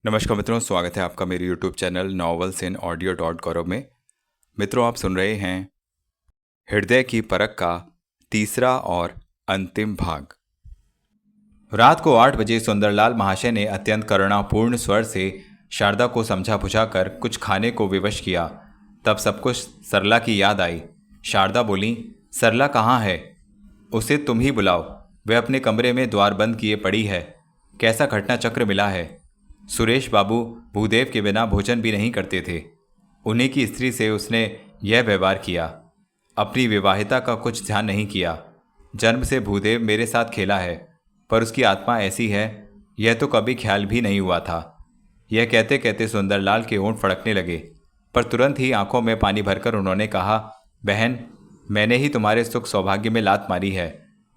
नमस्कार मित्रों, स्वागत है आपका मेरे YouTube channel novels in audio dot Gaurav में। मित्रों, आप सुन रहे हैं हृदय की परख का तीसरा और अंतिम भाग। रात को 8 बजे सुंदरलाल महाशय ने अत्यंत करुणापूर्ण स्वर से शारदा को समझा बुझाकर कुछ खाने को विवश किया। तब सब कुछ सरला की याद आई। शारदा बोली, सरला कहाँ है? उसे तुम ही बुलाओ। वह अपने कमरे में द्वार बंद किए पड़ी है। कैसा घटना चक्र मिला है। सुरेश बाबू भूदेव के बिना भोजन भी नहीं करते थे। उन्हीं की स्त्री से उसने यह व्यवहार किया। अपनी विवाहिता का कुछ ध्यान नहीं किया। जन्म से भूदेव मेरे साथ खेला है, पर उसकी आत्मा ऐसी है, यह तो कभी ख्याल भी नहीं हुआ था। यह कहते कहते सुंदरलाल के होंठ फड़कने लगे, पर तुरंत ही आंखों में पानी भरकर उन्होंने कहा, बहन, मैंने ही तुम्हारे सुख सौभाग्य में लात मारी है।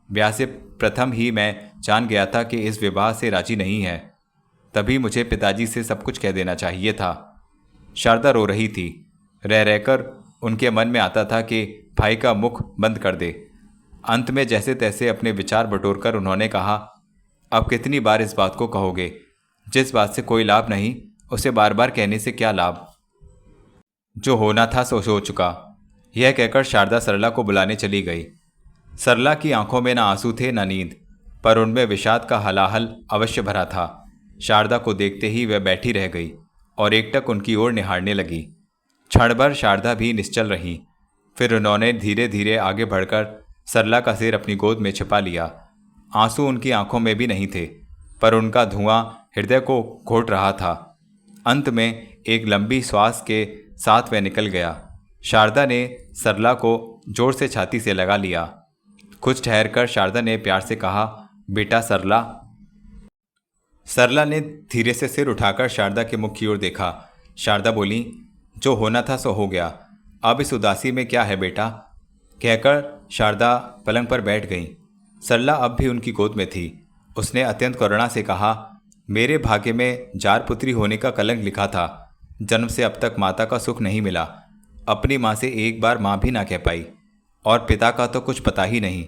ब्याह से प्रथम ही मैं जान गया था कि इस विवाह से राजी नहीं है। तभी मुझे पिताजी से सब कुछ कह देना चाहिए था। शारदा रो रही थी। रह रहकर उनके मन में आता था कि भाई का मुख बंद कर दे। अंत में जैसे तैसे अपने विचार बटोरकर उन्होंने कहा, अब कितनी बार इस बात को कहोगे? जिस बात से कोई लाभ नहीं, उसे बार बार कहने से क्या लाभ? जो होना था सो हो चुका। यह कहकर शारदा सरला को बुलाने चली गई। सरला की आंखों में न आंसू थे न नींद, पर उनमें विषाद का हलाहल अवश्य भरा था। शारदा को देखते ही वह बैठी रह गई और एकटक उनकी ओर निहारने लगी। क्षण भर शारदा भी निश्चल रही। फिर उन्होंने धीरे धीरे आगे बढ़कर सरला का सिर अपनी गोद में छिपा लिया। आंसू उनकी आंखों में भी नहीं थे, पर उनका धुआं हृदय को घोट रहा था। अंत में एक लंबी श्वास के साथ वह निकल गया। शारदा ने सरला को जोर से छाती से लगा लिया। कुछ ठहरकर शारदा ने प्यार से कहा, बेटा सरला। सरला ने धीरे से सिर उठाकर शारदा के मुख की ओर देखा। शारदा बोली, जो होना था सो हो गया। अब इस उदासी में क्या है बेटा? कहकर शारदा पलंग पर बैठ गई। सरला अब भी उनकी गोद में थी। उसने अत्यंत करुणा से कहा, मेरे भाग्य में जार पुत्री होने का कलंक लिखा था। जन्म से अब तक माता का सुख नहीं मिला। अपनी माँ से एक बार माँ भी ना कह पाई, और पिता का तो कुछ पता ही नहीं।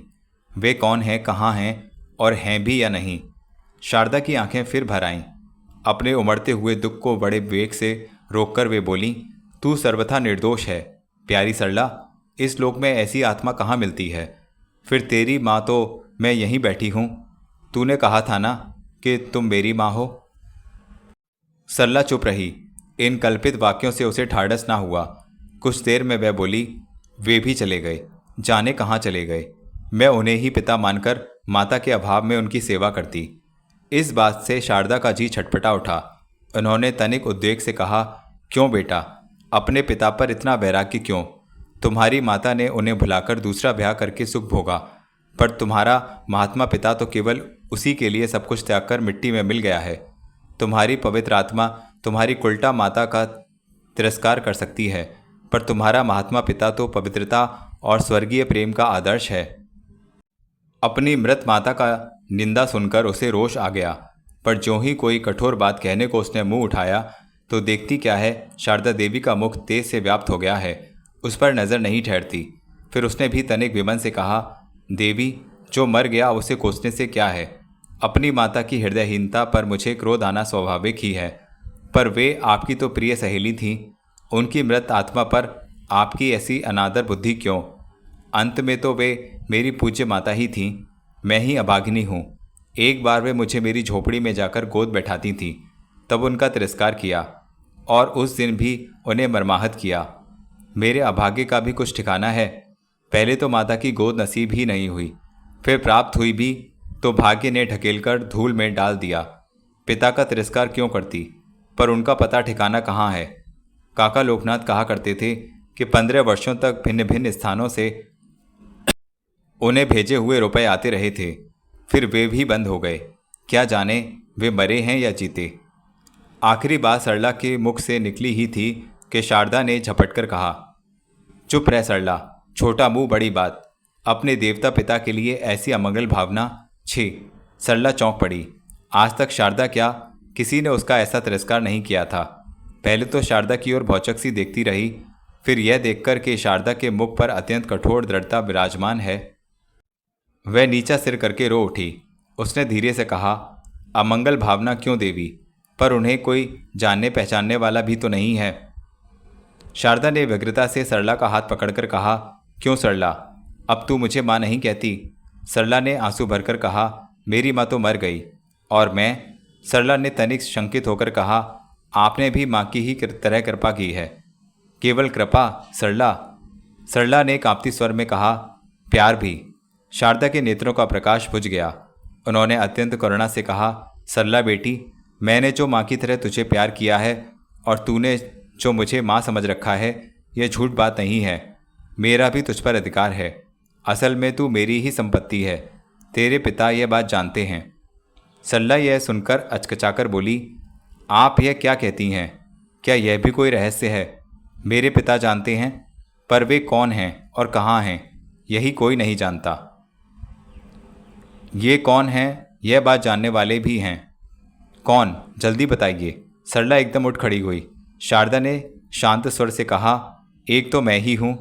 वे कौन हैं, कहाँ हैं, और हैं भी या नहीं। शारदा की आंखें फिर भर आईं। अपने उमड़ते हुए दुख को बड़े विवेक से रोककर वे बोली, तू सर्वथा निर्दोष है प्यारी सरला। इस लोक में ऐसी आत्मा कहाँ मिलती है? फिर तेरी माँ तो मैं यहीं बैठी हूँ। तूने कहा था ना कि तुम मेरी माँ हो। सरला चुप रही। इन कल्पित वाक्यों से उसे ठाढ़स ना हुआ। कुछ देर में वह बोली, वे भी चले गए। जाने कहाँ चले गए। मैं उन्हें ही पिता मानकर माता के अभाव में उनकी सेवा करती। इस बात से शारदा का जी छटपटा उठा। उन्होंने तनिक उद्वेग से कहा, क्यों बेटा, अपने पिता पर इतना वैराग्य क्यों? तुम्हारी माता ने उन्हें भुलाकर दूसरा ब्याह करके सुख भोगा, पर तुम्हारा महात्मा पिता तो केवल उसी के लिए सब कुछ त्याग कर मिट्टी में मिल गया है। तुम्हारी पवित्र आत्मा तुम्हारी कुल्टा माता का तिरस्कार कर सकती है, पर तुम्हारा महात्मा पिता तो पवित्रता और स्वर्गीय प्रेम का आदर्श है। अपनी मृत माता का निंदा सुनकर उसे रोष आ गया, पर ज्यों ही कोई कठोर बात कहने को उसने मुंह उठाया तो देखती क्या है, शारदा देवी का मुख तेज से व्याप्त हो गया है। उस पर नज़र नहीं ठहरती। फिर उसने भी तनिक विमन से कहा, देवी, जो मर गया उसे कोसने से क्या है? अपनी माता की हृदयहीनता पर मुझे क्रोध आना स्वाभाविक ही है, पर वे आपकी तो प्रिय सहेली थीं। उनकी मृत आत्मा पर आपकी ऐसी अनादर बुद्धि क्यों? अंत में तो वे मेरी पूज्य माता ही थीं। मैं ही अभागिनी हूँ। एक बार वे मुझे मेरी झोपड़ी में जाकर गोद बैठाती थीं, तब उनका तिरस्कार किया, और उस दिन भी उन्हें मरमाहत किया। मेरे अभाग्य का भी कुछ ठिकाना है। पहले तो माता की गोद नसीब ही नहीं हुई, फिर प्राप्त हुई भी तो भाग्य ने ढकेलकर धूल में डाल दिया। पिता का तिरस्कार क्यों करती? पर उनका पता ठिकाना कहाँ है? काका लोकनाथ कहा करते थे कि 15 वर्षों तक भिन्न भिन्न स्थानों से उन्हें भेजे हुए रुपए आते रहे थे, फिर वे भी बंद हो गए। क्या जाने वे मरे हैं या जीते। आखिरी बात सरला के मुख से निकली ही थी कि शारदा ने झपटकर कहा, चुप रह सरला, छोटा मुंह बड़ी बात। अपने देवता पिता के लिए ऐसी अमंगल भावना, छी। सरला चौंक पड़ी। आज तक शारदा क्या, किसी ने उसका ऐसा तिरस्कार नहीं किया था। पहले तो शारदा की ओर भौचक सी देखती रही, फिर यह देखकर कि शारदा के मुख पर अत्यंत कठोर दृढ़ता विराजमान है, वह नीचा सिर करके रो उठी। उसने धीरे से कहा, अमंगल भावना क्यों देवी? पर उन्हें कोई जानने पहचानने वाला भी तो नहीं है। शारदा ने व्यग्रता से सरला का हाथ पकड़कर कहा, क्यों सरला, अब तू मुझे माँ नहीं कहती? सरला ने आंसू भरकर कहा, मेरी माँ तो मर गई। और मैं? सरला ने तनिक शंकित होकर कहा, आपने भी माँ की ही तरह कृपा की है। केवल कृपा सरला? सरला ने कांपती स्वर में कहा, प्यार भी। शारदा के नेत्रों का प्रकाश बुझ गया। उन्होंने अत्यंत करुणा से कहा, सरला बेटी, मैंने जो माँ की तरह तुझे प्यार किया है और तूने जो मुझे माँ समझ रखा है, यह झूठ बात नहीं है। मेरा भी तुझ पर अधिकार है। असल में तू मेरी ही संपत्ति है। तेरे पिता यह बात जानते हैं। सरला यह सुनकर अचकचाकर बोली, आप यह क्या कहती हैं? क्या यह भी कोई रहस्य है? मेरे पिता जानते हैं, पर वे कौन हैं और कहाँ हैं, यही कोई नहीं जानता। ये कौन हैं, यह बात जानने वाले भी हैं। कौन, जल्दी बताइए। सरला एकदम उठ खड़ी हुई। शारदा ने शांत स्वर से कहा, एक तो मैं ही हूँ।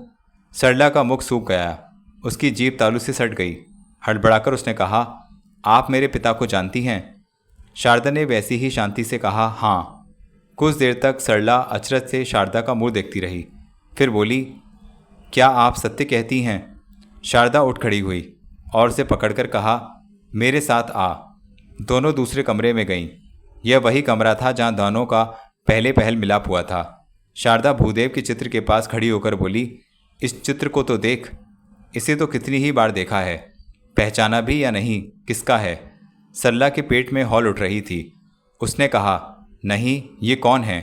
सरला का मुख सूख गया, उसकी जीभ तालू से सट गई। हड़बड़ाकर उसने कहा, आप मेरे पिता को जानती हैं? शारदा ने वैसी ही शांति से कहा, हाँ। कुछ देर तक सरला अचरज से शारदा का मुंह देखती रही, फिर बोली, क्या आप सत्य कहती हैं? शारदा उठ खड़ी हुई और उसे पकड़कर कहा, मेरे साथ आ। दोनों दूसरे कमरे में गईं। यह वही कमरा था जहाँ दोनों का पहले पहल मिलाप हुआ था। शारदा भूदेव के चित्र के पास खड़ी होकर बोली, इस चित्र को तो देख, इसे तो कितनी ही बार देखा है, पहचाना भी या नहीं, किसका है? सरला के पेट में हौल उठ रही थी। उसने कहा, नहीं, ये कौन है?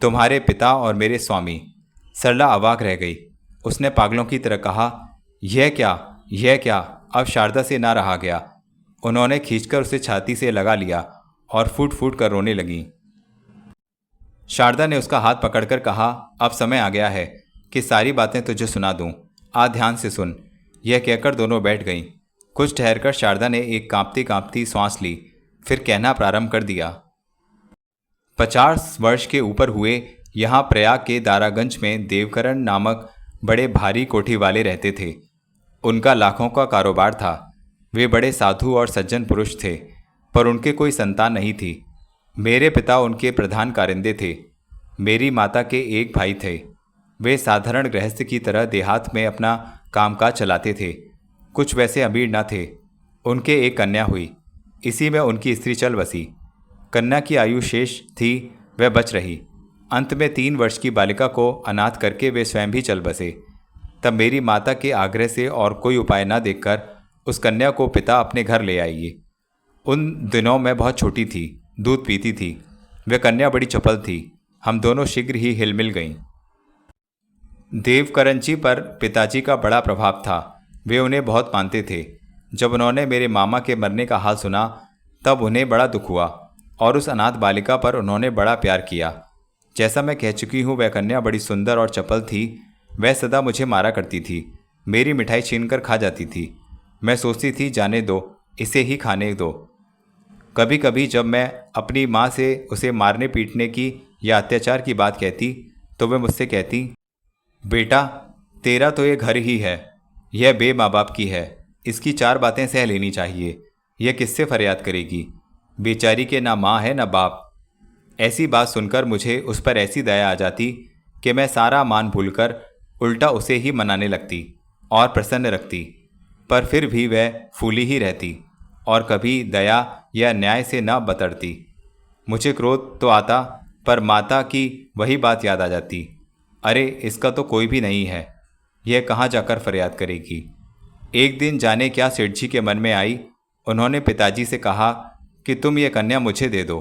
तुम्हारे पिता और मेरे स्वामी। सरला अवाक रह गई। उसने पागलों की तरह कहा, यह क्या, यह क्या? अब शारदा से ना रहा गया। उन्होंने खींचकर उसे छाती से लगा लिया और फूट फूट कर रोने लगी। शारदा ने उसका हाथ पकड़कर कहा, अब समय आ गया है कि सारी बातें तुझे सुना दूं। आ ध्यान से सुन। यह कहकर दोनों बैठ गईं। कुछ ठहरकर शारदा ने एक कांपती कांपती सांस ली, फिर कहना प्रारंभ कर दिया। 50 वर्ष के ऊपर हुए यहाँ प्रयाग के दारागंज में देवकरण नामक बड़े भारी कोठी वाले रहते थे। उनका लाखों का कारोबार था। वे बड़े साधु और सज्जन पुरुष थे, पर उनके कोई संतान नहीं थी। मेरे पिता उनके प्रधान कारिंदे थे। मेरी माता के एक भाई थे। वे साधारण गृहस्थ की तरह देहात में अपना कामकाज चलाते थे। कुछ वैसे अमीर न थे। उनके एक कन्या हुई, इसी में उनकी स्त्री चल बसी। कन्या की आयु शेष थी, वह बच रही। अंत में 3 वर्ष की बालिका को अनाथ करके वे स्वयं भी चल बसे। तब मेरी माता के आग्रह से और कोई उपाय न देखकर उस कन्या को पिता अपने घर ले आइए। उन दिनों मैं बहुत छोटी थी, दूध पीती थी। वह कन्या बड़ी चपल थी। हम दोनों शीघ्र ही हिलमिल गईं। देवकरणजी पर पिताजी का बड़ा प्रभाव था। वे उन्हें बहुत मानते थे। जब उन्होंने मेरे मामा के मरने का हाल सुना, तब उन्हें बड़ा दुख हुआ और उस अनाथ बालिका पर उन्होंने बड़ा प्यार किया। जैसा मैं कह चुकी हूँ, वह कन्या बड़ी सुंदर और चपल थी। वह सदा मुझे मारा करती थी, मेरी मिठाई छीनकर खा जाती थी। मैं सोचती थी, जाने दो, इसे ही खाने दो। कभी कभी जब मैं अपनी माँ से उसे मारने पीटने की या अत्याचार की बात कहती, तो वह मुझसे कहती, बेटा, तेरा तो ये घर ही है, यह बे माँ बाप की है, इसकी 4 बातें सह लेनी चाहिए। यह किससे फरियाद करेगी? बेचारी के ना माँ है ना बाप। ऐसी बात सुनकर मुझे उस पर ऐसी दया आ जाती कि मैं सारा मान भूलकर उल्टा उसे ही मनाने लगती और प्रसन्न रखती। पर फिर भी वह फूली ही रहती और कभी दया या न्याय से न बतरती। मुझे क्रोध तो आता, पर माता की वही बात याद आ जाती, अरे इसका तो कोई भी नहीं है, यह कहाँ जाकर फरियाद करेगी। एक दिन जाने क्या सेठ जी के मन में आई। उन्होंने पिताजी से कहा कि तुम ये कन्या मुझे दे दो,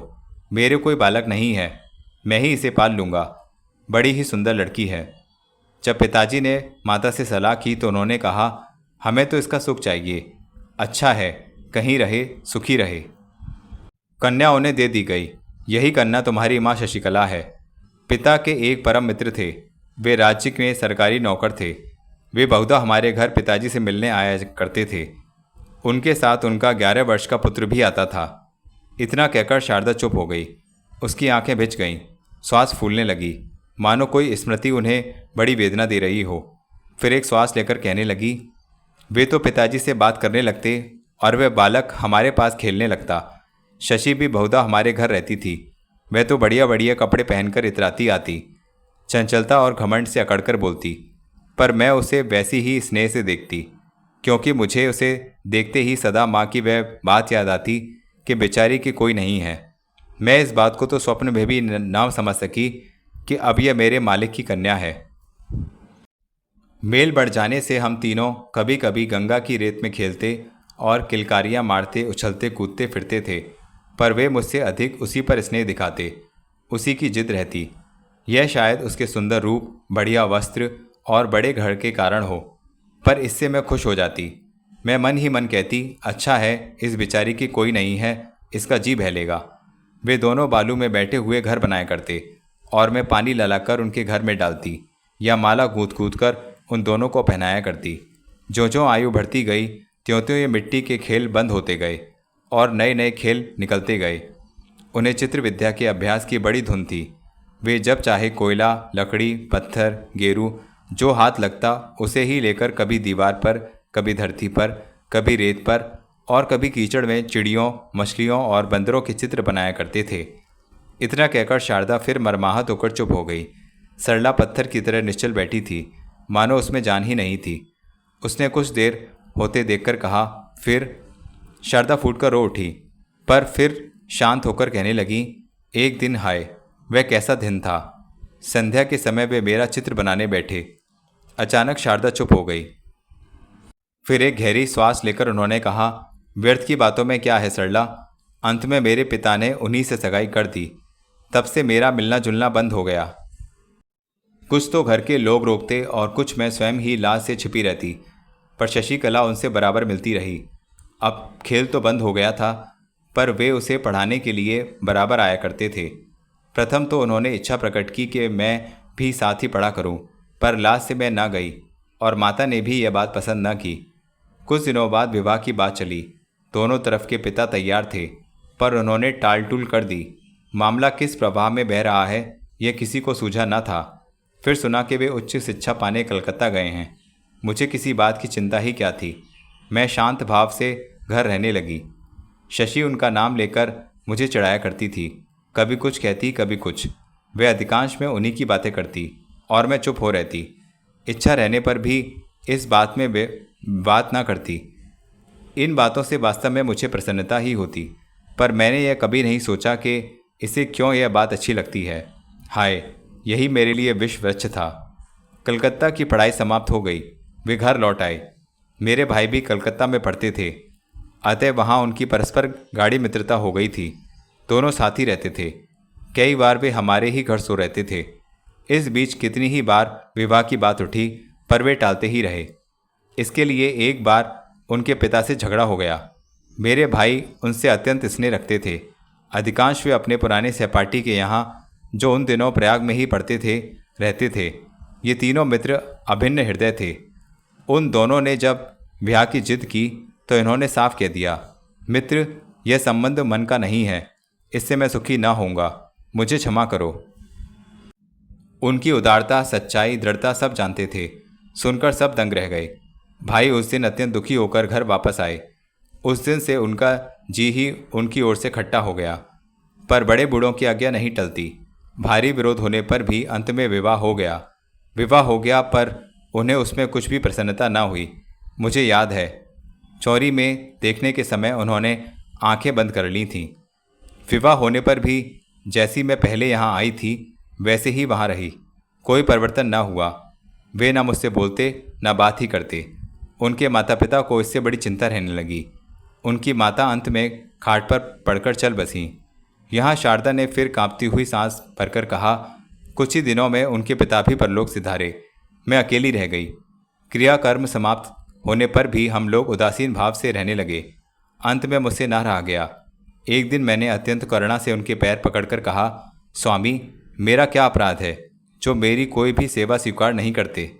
मेरे कोई बालक नहीं है, मैं ही इसे पाल लूँगा, बड़ी ही सुंदर लड़की है। जब पिताजी ने माता से सलाह की तो उन्होंने कहा, हमें तो इसका सुख चाहिए, अच्छा है, कहीं रहे, सुखी रहे। कन्या उन्हें दे दी गई। यही कन्या तुम्हारी माँ शशिकला है। पिता के एक परम मित्र थे। वे राज्य में सरकारी नौकर थे। वे बहुधा हमारे घर पिताजी से मिलने आया करते थे। उनके साथ उनका 11 वर्ष का पुत्र भी आता था। इतना कहकर शारदा चुप हो गई। उसकी आंखें भिज गईं, श्वास फूलने लगी, मानो कोई स्मृति उन्हें बड़ी वेदना दे रही हो। फिर एक श्वास लेकर कहने लगी, वे तो पिताजी से बात करने लगते और वह बालक हमारे पास खेलने लगता। शशि भी बहुधा हमारे घर रहती थी। वह तो बढ़िया बढ़िया कपड़े पहनकर इतराती आती, चंचलता और घमंड से अकड़कर बोलती, पर मैं उसे वैसी ही स्नेह से देखती, क्योंकि मुझे उसे देखते ही सदा माँ की वह बात याद आती कि बेचारी की कोई नहीं है। मैं इस बात को तो स्वप्न में भी ना समझ सकी कि अब यह मेरे मालिक की कन्या है। मेल बढ़ जाने से हम तीनों कभी कभी गंगा की रेत में खेलते और किलकारियाँ मारते उछलते कूदते फिरते थे, पर वे मुझसे अधिक उसी पर स्नेह दिखाते, उसी की जिद रहती। यह शायद उसके सुंदर रूप, बढ़िया वस्त्र और बड़े घर के कारण हो, पर इससे मैं खुश हो जाती। मैं मन ही मन कहती, अच्छा है इस बेचारी की कोई नहीं है, इसका जी बहलेगा। वे दोनों बालू में बैठे हुए घर बनाया करते और मैं पानी ललाकर उनके घर में डालती या माला गूंथ गूंथ कर उन दोनों को पहनाया करती। जो जो आयु बढ़ती गई त्यों त्यों ये मिट्टी के खेल बंद होते गए और नए नए खेल निकलते गए। उन्हें चित्र विद्या के अभ्यास की बड़ी धुन थी। वे जब चाहे कोयला, लकड़ी, पत्थर, गेरू जो हाथ लगता उसे ही लेकर कभी दीवार पर, कभी धरती पर, कभी रेत पर और कभी कीचड़ में चिड़ियों, मछलियों और बंदरों के चित्र बनाया करते थे। इतना कहकर शारदा फिर मरमाहत होकर चुप हो गई। सरला पत्थर की तरह निश्चल बैठी थी, मानो उसमें जान ही नहीं थी। उसने कुछ देर होते देखकर कहा, फिर? शारदा फूटकर रो उठी, पर फिर शांत होकर कहने लगी, एक दिन हाय, वह कैसा दिन था। संध्या के समय वे मेरा चित्र बनाने बैठे। अचानक शारदा चुप हो गई। फिर एक गहरी श्वास लेकर उन्होंने कहा, व्यर्थ की बातों में क्या है सरला, अंत में मेरे पिता ने उन्हीं से सगाई कर दी। तब से मेरा मिलना जुलना बंद हो गया। कुछ तो घर के लोग रोकते और कुछ मैं स्वयं ही लाज से छिपी रहती, पर शशिकला उनसे बराबर मिलती रही। अब खेल तो बंद हो गया था, पर वे उसे पढ़ाने के लिए बराबर आया करते थे। प्रथम तो उन्होंने इच्छा प्रकट की कि मैं भी साथ ही पढ़ा करूं, पर लाज से मैं ना गई और माता ने भी यह बात पसंद न की। कुछ दिनों बाद विवाह की बात चली। दोनों तरफ के पिता तैयार थे, पर उन्होंने टाल टूल कर दी। मामला किस प्रवाह में बह रहा है यह किसी को सूझा न था। फिर सुना कि वे उच्च शिक्षा पाने कलकत्ता गए हैं। मुझे किसी बात की चिंता ही क्या थी। मैं शांत भाव से घर रहने लगी। शशि उनका नाम लेकर मुझे चिढ़ाया करती थी, कभी कुछ कहती कभी कुछ। वे अधिकांश में उन्हीं की बातें करती और मैं चुप हो रहती। इच्छा रहने पर भी इस बात में वे बात ना करती। इन बातों से वास्तव में मुझे प्रसन्नता ही होती, पर मैंने यह कभी नहीं सोचा कि इसे क्यों यह बात अच्छी लगती है। हाय, यही मेरे लिए विश्व वृक्ष था। कलकत्ता की पढ़ाई समाप्त हो गई। वे घर लौट आए। मेरे भाई भी कलकत्ता में पढ़ते थे, अतः वहाँ उनकी परस्पर गाढ़ी मित्रता हो गई थी। दोनों साथ ही रहते थे। कई बार वे हमारे ही घर सो रहते थे। इस बीच कितनी ही बार विवाह की बात उठी, पर वे टालते ही रहे। इसके लिए एक बार उनके पिता से झगड़ा हो गया। मेरे भाई उनसे अत्यंत स्नेह रखते थे। अधिकांश वे अपने पुराने सहपाठी के यहाँ, जो उन दिनों प्रयाग में ही पढ़ते थे, रहते थे। ये तीनों मित्र अभिन्न हृदय थे। उन दोनों ने जब ब्याह की जिद की तो इन्होंने साफ कह दिया, मित्र, यह संबंध मन का नहीं है, इससे मैं सुखी ना होऊंगा, मुझे क्षमा करो। उनकी उदारता, सच्चाई, दृढ़ता सब जानते थे। सुनकर सब दंग रह गए। भाई उस दिन अत्यंत दुखी होकर घर वापस आए। उस दिन से उनका जी ही उनकी ओर से खट्टा हो गया। पर बड़े बूढ़ों की आज्ञा नहीं टलती। भारी विरोध होने पर भी अंत में विवाह हो गया। पर उन्हें उसमें कुछ भी प्रसन्नता न हुई। मुझे याद है, चौरी में देखने के समय उन्होंने आंखें बंद कर ली थीं। विवाह होने पर भी जैसी मैं पहले यहाँ आई थी वैसे ही वहाँ रही। कोई परिवर्तन न हुआ। वे न मुझसे बोलते न बात ही करते। उनके माता पिता को इससे बड़ी चिंता रहने लगी। उनकी माता अंत में खाट पर पड़कर चल बसीं। यहाँ शारदा ने फिर कांपती हुई सांस भरकर कहा, कुछ ही दिनों में उनके पिता भी परलोक सिधारे। मैं अकेली रह गई। क्रियाकर्म समाप्त होने पर भी हम लोग उदासीन भाव से रहने लगे। अंत में मुझसे ना रहा गया। एक दिन मैंने अत्यंत करुणा से उनके पैर पकड़कर कहा, स्वामी, मेरा क्या अपराध है जो मेरी कोई भी सेवा स्वीकार नहीं करते।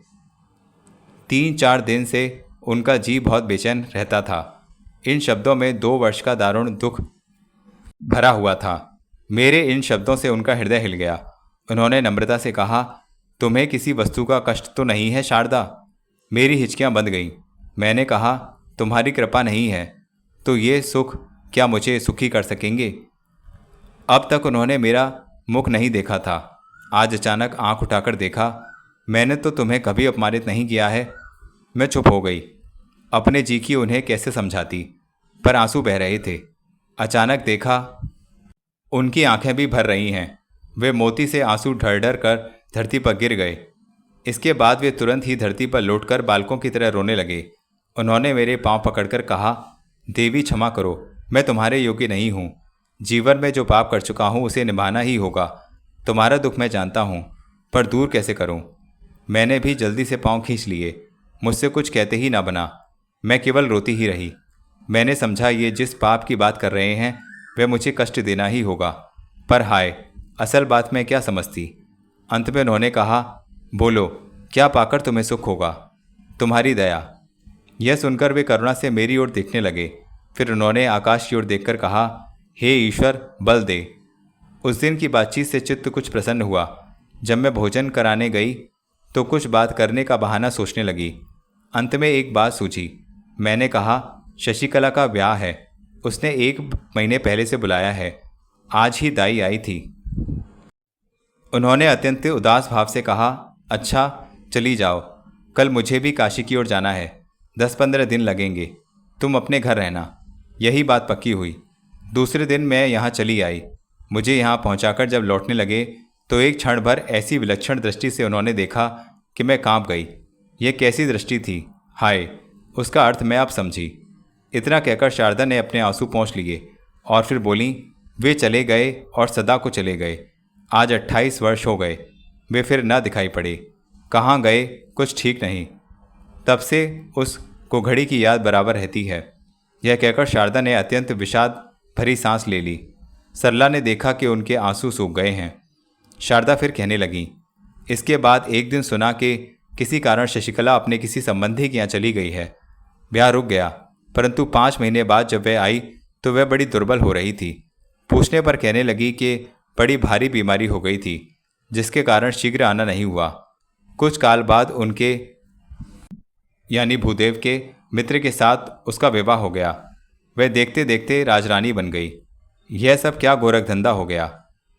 3-4 दिन से उनका जी बहुत बेचैन रहता था। इन शब्दों में 2 वर्ष का दारुण दुख भरा हुआ था। मेरे इन शब्दों से उनका हृदय हिल गया। उन्होंने नम्रता से कहा, तुम्हें किसी वस्तु का कष्ट तो नहीं है शारदा? मेरी हिचकियां बंध गईं। मैंने कहा, तुम्हारी कृपा नहीं है तो ये सुख क्या मुझे सुखी कर सकेंगे? अब तक उन्होंने मेरा मुख नहीं देखा था। आज अचानक आंख उठाकर देखा। मैंने तो तुम्हें कभी अपमानित नहीं किया है। मैं चुप हो गई। अपने जी की उन्हें कैसे समझाती, पर आंसू बह रहे थे। अचानक देखा उनकी आंखें भी भर रही हैं। वे मोती से आंसू ढर ढर कर धरती पर गिर गए। इसके बाद वे तुरंत ही धरती पर लौटकर बालकों की तरह रोने लगे। उन्होंने मेरे पांव पकड़कर कहा, देवी क्षमा करो, मैं तुम्हारे योग्य नहीं हूँ। जीवन में जो पाप कर चुका हूँ उसे निभाना ही होगा। तुम्हारा दुख मैं जानता हूँ, पर दूर कैसे करूँ। मैंने भी जल्दी से पांव खींच लिए। मुझसे कुछ कहते ही ना बना। मैं केवल रोती ही रही। मैंने समझा ये जिस पाप की बात कर रहे हैं वह मुझे कष्ट देना ही होगा। पर हाय, असल बात मैं क्या समझती। अंत में उन्होंने कहा, बोलो, क्या पाकर तुम्हें सुख होगा। तुम्हारी दया। यह सुनकर वे करुणा से मेरी ओर देखने लगे। फिर उन्होंने आकाश की ओर देखकर कहा, हे ईश्वर, बल दे। उस दिन की बातचीत से चित्त कुछ प्रसन्न हुआ। जब मैं भोजन कराने गई तो कुछ बात करने का बहाना सोचने लगी। अंत में एक बात सूझी। मैंने कहा, शशिकला का ब्याह है। उसने 1 महीने पहले से बुलाया है। आज ही दाई आई थी। उन्होंने अत्यंत उदास भाव से कहा, अच्छा चली जाओ, कल मुझे भी काशी की ओर जाना है। 10-15 दिन लगेंगे। तुम अपने घर रहना। यही बात पक्की हुई। दूसरे दिन मैं यहाँ चली आई। मुझे यहाँ पहुँचाकर जब लौटने लगे तो एक क्षण भर ऐसी विलक्षण दृष्टि से उन्होंने देखा कि मैं कांप गई। यह कैसी दृष्टि थी, हाय, उसका अर्थ मैं अब समझी। इतना कहकर शारदा ने अपने आंसू पोंछ लिए और फिर बोली, वे चले गए और सदा को चले गए। आज 28 वर्ष हो गए। वे फिर न दिखाई पड़े। कहाँ गए कुछ ठीक नहीं। तब से उस कुघड़ी की याद बराबर रहती है। यह कहकर शारदा ने अत्यंत विषाद भरी सांस ले ली। सरला ने देखा कि उनके आंसू सूख गए हैं। शारदा फिर कहने लगी, इसके बाद एक दिन सुना कि किसी कारण शशिकला अपने किसी संबंधी के यहाँ चली गई है। ब्याह रुक गया, परंतु 5 महीने बाद जब वह आई तो वह बड़ी दुर्बल हो रही थी। पूछने पर कहने लगी कि बड़ी भारी बीमारी हो गई थी, जिसके कारण शीघ्र आना नहीं हुआ। कुछ काल बाद उनके यानी भूदेव के मित्र के साथ उसका विवाह हो गया। वह देखते देखते राजरानी बन गई। यह सब क्या गोरख धंधा हो गया।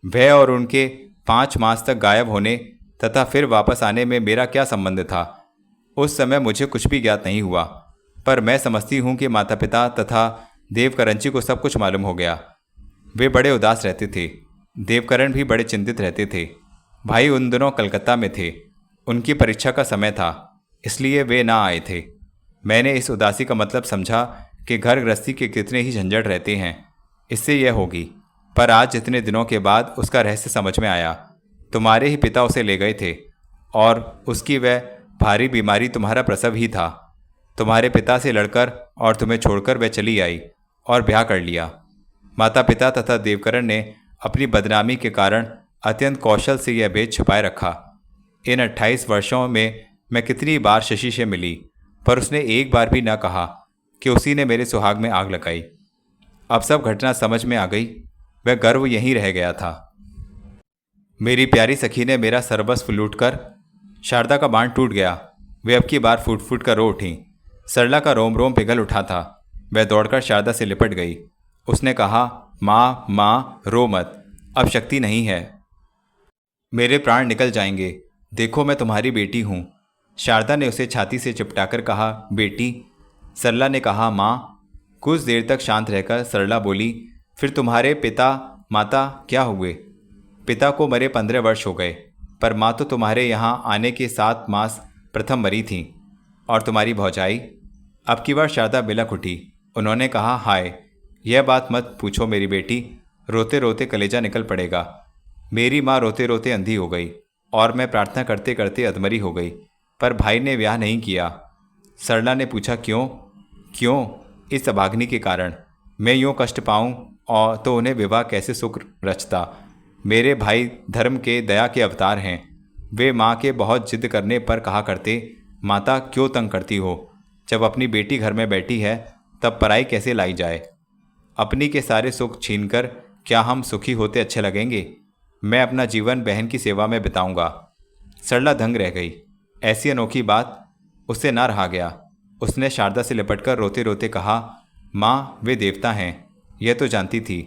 वह और उनके 5 मास तक गायब होने तथा फिर वापस आने में मेरा क्या संबंध था। उस समय मुझे कुछ भी ज्ञात नहीं हुआ, पर मैं समझती हूँ कि माता पिता तथा देवकरणजी को सब कुछ मालूम हो गया। वे बड़े उदास रहते थे। देवकरण भी बड़े चिंतित रहते थे। भाई उन दिनों कलकत्ता में थे। उनकी परीक्षा का समय था, इसलिए वे ना आए थे। मैंने इस उदासी का मतलब समझा कि घर गृहस्थी के कितने ही झंझट रहते हैं, इससे यह होगी। पर आज जितने दिनों के बाद उसका रहस्य समझ में आया। तुम्हारे ही पिता उसे ले गए थे और उसकी वह भारी बीमारी तुम्हारा प्रसव ही था। तुम्हारे पिता से लड़कर और तुम्हें छोड़कर वह चली आई और ब्याह कर लिया। माता पिता तथा देवकरण ने अपनी बदनामी के कारण अत्यंत कौशल से यह भेद छिपाए रखा। इन 28 वर्षों में मैं कितनी बार शशि से मिली, पर उसने एक बार भी न कहा कि उसी ने मेरे सुहाग में आग लगाई। अब सब घटना समझ में आ गई। वह गर्व यहीं रह गया था। मेरी प्यारी सखी ने मेरा सर्वस्व लूटकर शारदा का बांध टूट गया। वे अब की बार फूट फूट कर रो उठी। सरला का रोम रोम पिघल उठा था। वह दौड़कर शारदा से लिपट गई। उसने कहा, माँ माँ, रो मत, अब शक्ति नहीं है। मेरे प्राण निकल जाएंगे। देखो मैं तुम्हारी बेटी हूँ। शारदा ने उसे छाती से चिपटाकर कहा, बेटी। सरला ने कहा, माँ। कुछ देर तक शांत रहकर सरला बोली, फिर तुम्हारे पिता माता क्या हुए। पिता को मरे 15 वर्ष हो गए, पर माँ तो तुम्हारे यहाँ आने के 7 मास प्रथम मरी थी। और तुम्हारी भौजाई। अब की बार शारदा बिलख उठी। उन्होंने कहा, हाय, यह बात मत पूछो मेरी बेटी, रोते रोते कलेजा निकल पड़ेगा। मेरी माँ रोते रोते अंधी हो गई और मैं प्रार्थना करते करते अधमरी हो गई, पर भाई ने ब्याह नहीं किया। सरला ने पूछा, क्यों? क्यों? इस अभाग्नि के कारण। मैं यूँ कष्ट पाऊँ और तो उन्हें विवाह कैसे सुख रचता। मेरे भाई धर्म के दया के अवतार हैं। वे माँ के बहुत जिद करने पर कहा करते, माता क्यों तंग करती हो। जब अपनी बेटी घर में बैठी है तब पराई कैसे लाई जाए। अपनी के सारे सुख छीनकर क्या हम सुखी होते अच्छे लगेंगे। मैं अपना जीवन बहन की सेवा में बिताऊंगा। सरला दंग रह गई। ऐसी अनोखी बात उससे ना रहा गया। उसने शारदा से लिपटकर रोते रोते कहा, माँ, वे देवता हैं, यह तो जानती थी,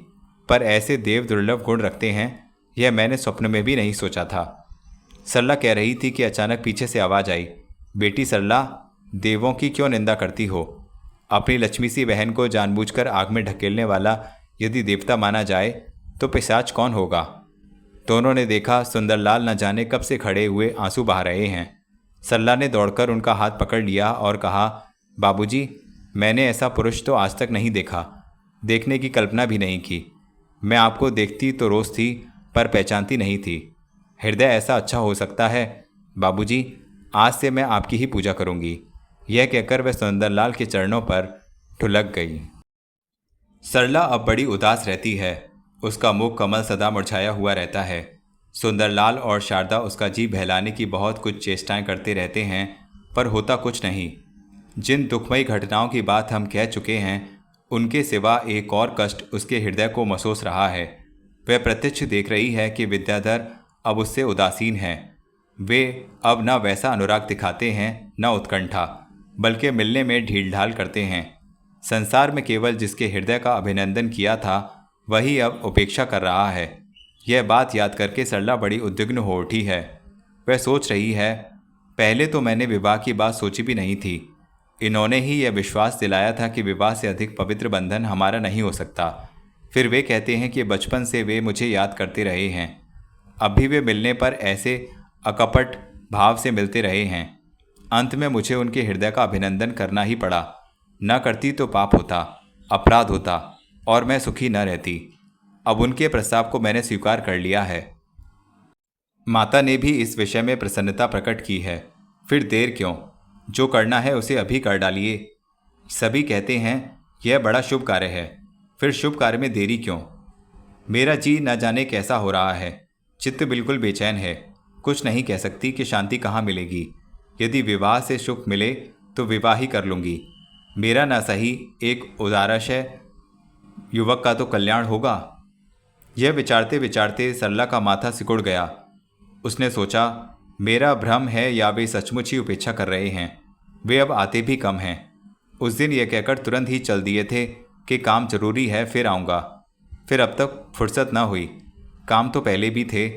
पर ऐसे देव दुर्लभ गुण रखते हैं, यह मैंने स्वप्न में भी नहीं सोचा था। सरला कह रही थी कि अचानक पीछे से आवाज आई, बेटी सरला, देवों की क्यों निंदा करती हो? अपनी लक्ष्मी सी बहन को जानबूझकर आग में ढकेलने वाला यदि देवता माना जाए तो पिशाच कौन होगा? दोनों ने देखा सुंदरलाल न जाने कब से खड़े हुए आंसू बहा रहे हैं। सरला ने दौड़कर उनका हाथ पकड़ लिया और कहा, बाबूजी, मैंने ऐसा पुरुष तो आज तक नहीं देखा, देखने की कल्पना भी नहीं की। मैं आपको देखती तो रोज थी, पर पहचानती नहीं थी। हृदय ऐसा अच्छा हो सकता है? बाबूजी, आज से मैं आपकी ही पूजा करूंगी। यह कहकर वह सुंदरलाल के चरणों पर ढुलक गई। सरला अब बड़ी उदास रहती है। उसका मुख कमल सदा मुरझाया हुआ रहता है। सुंदरलाल और शारदा उसका जी बहलाने की बहुत कुछ चेष्टाएं करते रहते हैं, पर होता कुछ नहीं। जिन दुखमयी घटनाओं की बात हम कह चुके हैं, उनके सिवा एक और कष्ट उसके हृदय को महसूस रहा है। वह प्रत्यक्ष देख रही है कि विद्याधर अब उससे उदासीन हैं। वे अब न वैसा अनुराग दिखाते हैं, न उत्कंठा, बल्कि मिलने में ढील ढाल करते हैं। संसार में केवल जिसके हृदय का अभिनंदन किया था, वही अब उपेक्षा कर रहा है। यह बात याद करके सरला बड़ी उद्विग्न हो उठी है। वह सोच रही है, पहले तो मैंने विवाह की बात सोची भी नहीं थी। इन्होंने ही यह विश्वास दिलाया था कि विवाह से अधिक पवित्र बंधन हमारा नहीं हो सकता। फिर वे कहते हैं कि बचपन से वे मुझे याद करते रहे हैं। अब भी वे मिलने पर ऐसे अकपट भाव से मिलते रहे हैं। अंत में मुझे उनके हृदय का अभिनंदन करना ही पड़ा। न करती तो पाप होता, अपराध होता और मैं सुखी न रहती। अब उनके प्रस्ताव को मैंने स्वीकार कर लिया है। माता ने भी इस विषय में प्रसन्नता प्रकट की है। फिर देर क्यों? जो करना है उसे अभी कर डालिए। सभी कहते हैं यह बड़ा शुभ कार्य है, फिर शुभ कार्य में देरी क्यों? मेरा जी न जाने कैसा हो रहा है। चित्त बिल्कुल बेचैन है। कुछ नहीं कह सकती कि शांति कहाँ मिलेगी। यदि विवाह से सुख मिले तो विवाह ही कर लूँगी। मेरा न सही एक उदारशय युवक का तो कल्याण होगा। यह विचारते विचारते सरला का माथा सिकुड़ गया। उसने सोचा, मेरा भ्रम है या वे सचमुच ही उपेक्षा कर रहे हैं। वे अब आते भी कम हैं। उस दिन यह कहकर तुरंत ही चल दिए थे कि काम जरूरी है, फिर आऊँगा। फिर अब तक फुर्सत न हुई। काम तो पहले भी थे।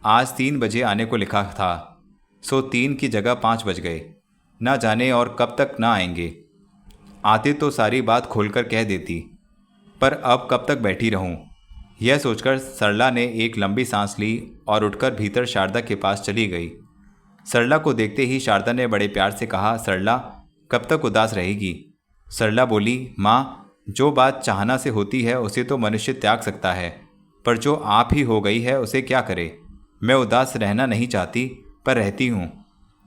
आज 3 बजे आने को लिखा था, सो 3 की जगह 5 बज गए। ना जाने और कब तक ना आएंगे। आते तो सारी बात खोलकर कह देती, पर अब कब तक बैठी रहूं? यह सोचकर सरला ने एक लंबी सांस ली और उठकर भीतर शारदा के पास चली गई। सरला को देखते ही शारदा ने बड़े प्यार से कहा, सरला, कब तक उदास रहेगी? सरला बोली, माँ, जो बात चाहना से होती है उसे तो मनुष्य त्याग सकता है, पर जो आप ही हो गई है उसे क्या करे? मैं उदास रहना नहीं चाहती, पर रहती हूँ।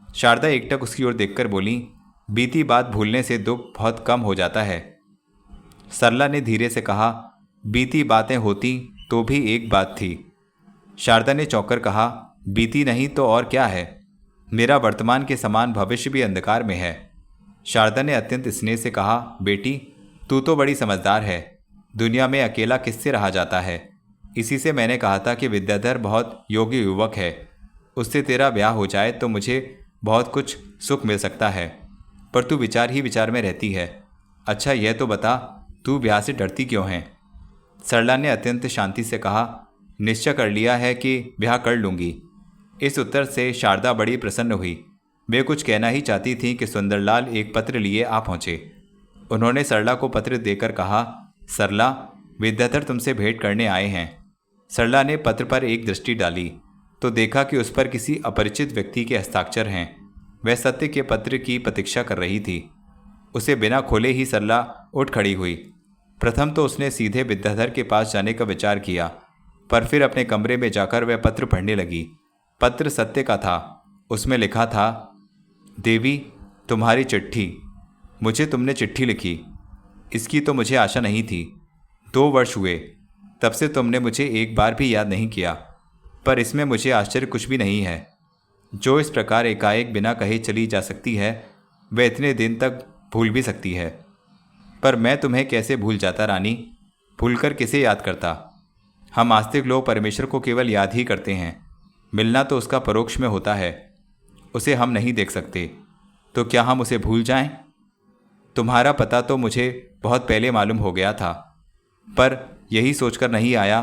शारदा एकटक उसकी ओर देखकर बोली, बीती बात भूलने से दुख बहुत कम हो जाता है। सरला ने धीरे से कहा, बीती बातें होती तो भी एक बात थी। शारदा ने चौंककर कहा, बीती नहीं तो और क्या है? मेरा वर्तमान के समान भविष्य भी अंधकार में है। शारदा ने अत्यंत स्नेह से कहा, बेटी, तू तो बड़ी समझदार है। दुनिया में अकेला किससे रहा जाता है? इसी से मैंने कहा था कि विद्याधर बहुत योग्य युवक है। उससे तेरा ब्याह हो जाए तो मुझे बहुत कुछ सुख मिल सकता है। पर तू विचार ही विचार में रहती है। अच्छा, यह तो बता, तू ब्याह से डरती क्यों है? सरला ने अत्यंत शांति से कहा, निश्चय कर लिया है कि ब्याह कर लूँगी। इस उत्तर से शारदा बड़ी प्रसन्न हुई। वे कुछ कहना ही चाहती थी कि सुंदरलाल एक पत्र लिए आ पहुँचे। उन्होंने सरला को पत्र देकर कहा, सरला, विद्याधर तुमसे भेंट करने आए हैं। सरला ने पत्र पर एक दृष्टि डाली तो देखा कि उस पर किसी अपरिचित व्यक्ति के हस्ताक्षर हैं। वह सत्य के पत्र की प्रतीक्षा कर रही थी। उसे बिना खोले ही सरला उठ खड़ी हुई। प्रथम तो उसने सीधे विद्याधर के पास जाने का विचार किया, पर फिर अपने कमरे में जाकर वह पत्र पढ़ने लगी। पत्र सत्य का था। उसमें लिखा था, देवी, तुम्हारी चिट्ठी। मुझे तुमने चिट्ठी लिखी, इसकी तो मुझे आशा नहीं थी। 2 वर्ष हुए, तब से तुमने मुझे एक बार भी याद नहीं किया। पर इसमें मुझे आश्चर्य कुछ भी नहीं है। जो इस प्रकार एकाएक बिना कहे चली जा सकती है, वह इतने दिन तक भूल भी सकती है। पर मैं तुम्हें कैसे भूल जाता रानी? भूलकर किसे याद करता? हम आस्तिक लोग परमेश्वर को केवल याद ही करते हैं। मिलना तो उसका परोक्ष में होता है। उसे हम नहीं देख सकते, तो क्या हम उसे भूल जाएं? तुम्हारा पता तो मुझे बहुत पहले मालूम हो गया था, पर यही सोचकर नहीं आया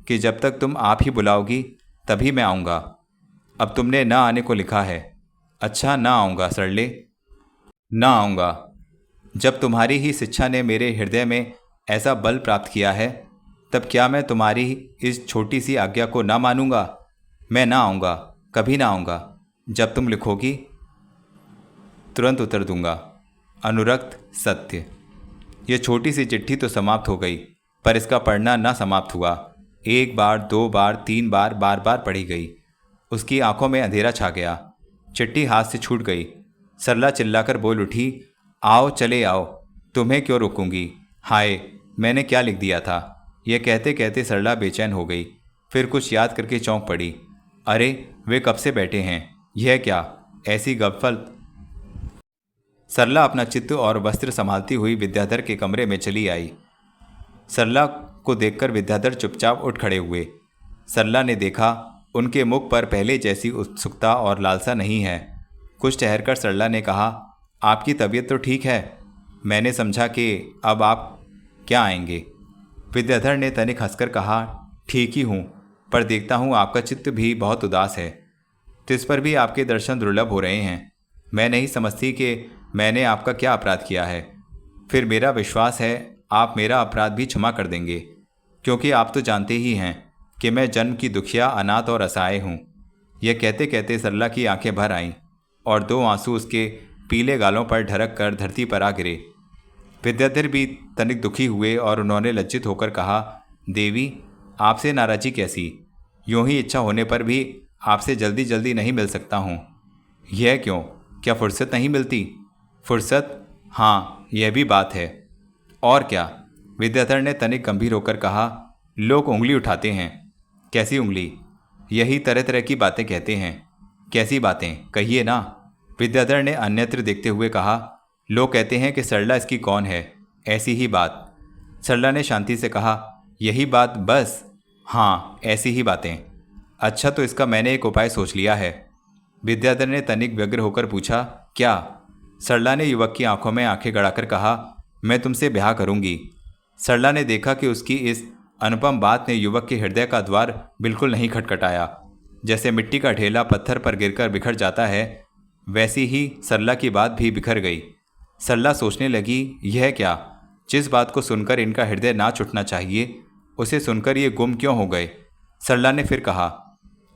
कि जब तक तुम आप ही बुलाओगी तभी मैं आऊँगा। अब तुमने न आने को लिखा है। अच्छा, ना आऊँगा सरले, ना आऊँगा। जब तुम्हारी ही शिक्षा ने मेरे हृदय में ऐसा बल प्राप्त किया है, तब क्या मैं तुम्हारी इस छोटी सी आज्ञा को ना मानूंगा? मैं ना आऊँगा, कभी ना आऊँगा। जब तुम लिखोगी तुरंत उत्तर दूंगा। अनुरक्त सत्य। ये छोटी सी चिट्ठी तो समाप्त हो गई, पर इसका पढ़ना ना समाप्त हुआ। एक बार, दो बार, तीन बार, बार बार पढ़ी गई। उसकी आंखों में अंधेरा छा गया। चिट्ठी हाथ से छूट गई। सरला चिल्लाकर बोल उठी, आओ चले आओ, तुम्हें क्यों रोकूंगी? हाय, मैंने क्या लिख दिया था? यह कहते कहते सरला बेचैन हो गई। फिर कुछ याद करके चौंक पड़ी। अरे, वे कब से बैठे हैं? यह क्या ऐसी गफल? सरला अपना चित्त और वस्त्र संभालती हुई विद्याधर के कमरे में चली आई। सरला को देखकर विद्याधर चुपचाप उठ खड़े हुए। सरला ने देखा उनके मुख पर पहले जैसी उत्सुकता और लालसा नहीं है। कुछ ठहरकर सरला ने कहा, आपकी तबीयत तो ठीक है? मैंने समझा कि अब आप क्या आएंगे। विद्याधर ने तनिक हंसकर कहा, ठीक ही हूँ, पर देखता हूँ आपका चित्त भी बहुत उदास है। तिस पर भी आपके दर्शन दुर्लभ हो रहे हैं। मैं नहीं समझती कि मैंने आपका क्या अपराध किया है। फिर मेरा विश्वास है आप मेरा अपराध भी क्षमा कर देंगे, क्योंकि आप तो जानते ही हैं कि मैं जन्म की दुखिया, अनाथ और असहाय हूँ। यह कहते कहते सरला की आंखें भर आईं और दो आंसू उसके पीले गालों पर ढरक कर धरती पर आ गिरे। विद्याधर भी तनिक दुखी हुए और उन्होंने लज्जित होकर कहा, देवी, आपसे नाराजी कैसी? यूं ही इच्छा होने पर भी आपसे जल्दी जल्दी नहीं मिल सकता हूँ। यह क्यों? क्या फुर्सत नहीं मिलती? फुर्सत? हाँ, यह भी बात है। और क्या? विद्याधर ने तनिक गंभीर होकर कहा, लोग उंगली उठाते हैं। कैसी उंगली? यही तरह तरह की बातें कहते हैं। कैसी बातें? कहिए ना। विद्याधर ने अन्यत्र देखते हुए कहा, लोग कहते हैं कि सरला इसकी कौन है। ऐसी ही बात। सरला ने शांति से कहा, यही बात बस? हाँ, ऐसी ही बातें। अच्छा, तो इसका मैंने एक उपाय सोच लिया है। विद्याधर ने तनिक व्यग्र होकर पूछा, क्या? सरला ने युवक की आंखों में आंखें गड़ाकर कहा, मैं तुमसे ब्याह करूंगी। सरला ने देखा कि उसकी इस अनुपम बात ने युवक के हृदय का द्वार बिल्कुल नहीं खटखटाया। जैसे मिट्टी का ढेला पत्थर पर गिरकर बिखर जाता है, वैसी ही सरला की बात भी बिखर गई। सरला सोचने लगी, यह क्या? जिस बात को सुनकर इनका हृदय नाच उठना चाहिए, उसे सुनकर ये गुम क्यों हो गए? सरला ने फिर कहा,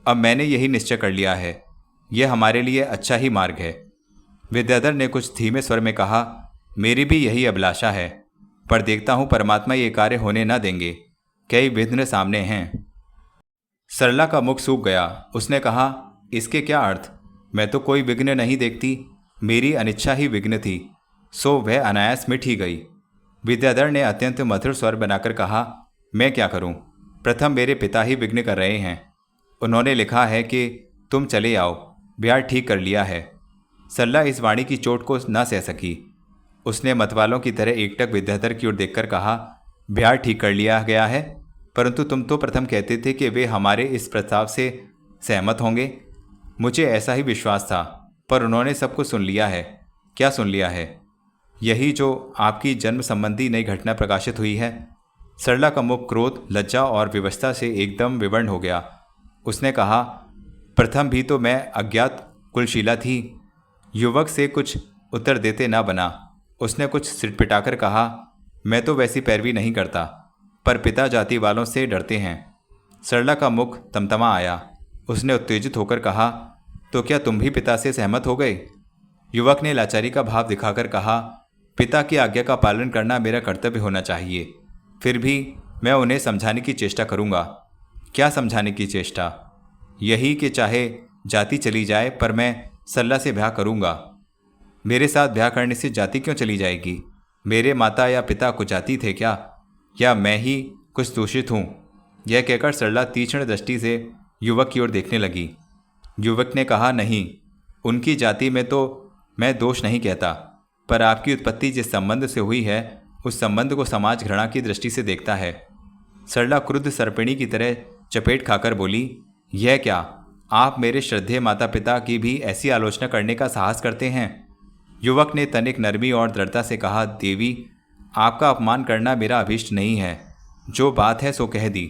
अब मैंने यही निश्चय कर लिया है, यह हमारे लिए अच्छा ही मार्ग है। विद्याधर ने कुछ धीमे स्वर में कहा, मेरी भी यही अभिलाषा है, पर देखता हूँ परमात्मा ये कार्य होने न देंगे। कई विघ्न सामने हैं। सरला का मुख सूख गया। उसने कहा, इसके क्या अर्थ? मैं तो कोई विघ्न नहीं देखती। मेरी अनिच्छा ही विघ्न थी, सो वह अनायास मिट ही गई। विद्याधर ने अत्यंत मधुर स्वर बनाकर कहा, मैं क्या करूं? प्रथम मेरे पिता ही विघ्न कर रहे हैं। उन्होंने लिखा है कि तुम चले आओ, ब्याह ठीक कर लिया है। सरला इस वाणी की चोट को न सह सकी। उसने मतवालों की तरह एकटक विद्याधर की ओर देखकर कहा, ब्याह ठीक कर लिया गया है, परंतु तुम तो प्रथम कहते थे कि वे हमारे इस प्रस्ताव से सहमत होंगे। मुझे ऐसा ही विश्वास था, पर उन्होंने सब कुछ सुन लिया है। क्या सुन लिया है? यही जो आपकी जन्म संबंधी नई घटना प्रकाशित हुई है। सरला का मुख क्रोध, लज्जा और विवशता से एकदम विवर्ण हो गया। उसने कहा, प्रथम भी तो मैं अज्ञात कुलशीला थी। युवक से कुछ उत्तर देते ना बना। उसने कुछ सिटपिटाकर कहा, मैं तो वैसी पैरवी नहीं करता, पर पिता जाति वालों से डरते हैं। सरला का मुख तमतमा आया। उसने उत्तेजित होकर कहा, तो क्या तुम भी पिता से सहमत हो गए? युवक ने लाचारी का भाव दिखाकर कहा, पिता की आज्ञा का पालन करना मेरा कर्तव्य होना चाहिए। फिर भी मैं उन्हें समझाने की चेष्टा करूंगा। क्या समझाने की चेष्टा? यही कि चाहे जाति चली जाए, पर मैं सरला से ब्याह करूंगा। मेरे साथ ब्याह करने से जाति क्यों चली जाएगी? मेरे माता या पिता को जाति थे क्या? या मैं ही कुछ दूषित हूँ? यह कहकर सरला तीक्ष्ण दृष्टि से युवक की ओर देखने लगी। युवक ने कहा, नहीं, उनकी जाति में तो मैं दोष नहीं कहता, पर आपकी उत्पत्ति जिस संबंध से हुई है, उस संबंध को समाज घृणा की दृष्टि से देखता है। सरला क्रुद्ध सर्पिणी की तरह चपेट खाकर बोली, यह क्या? आप मेरे श्रद्धेय माता पिता की भी ऐसी आलोचना करने का साहस करते हैं? युवक ने तनिक नरमी और दृढ़ता से कहा, देवी, आपका अपमान करना मेरा अभीष्ट नहीं है। जो बात है सो कह दी।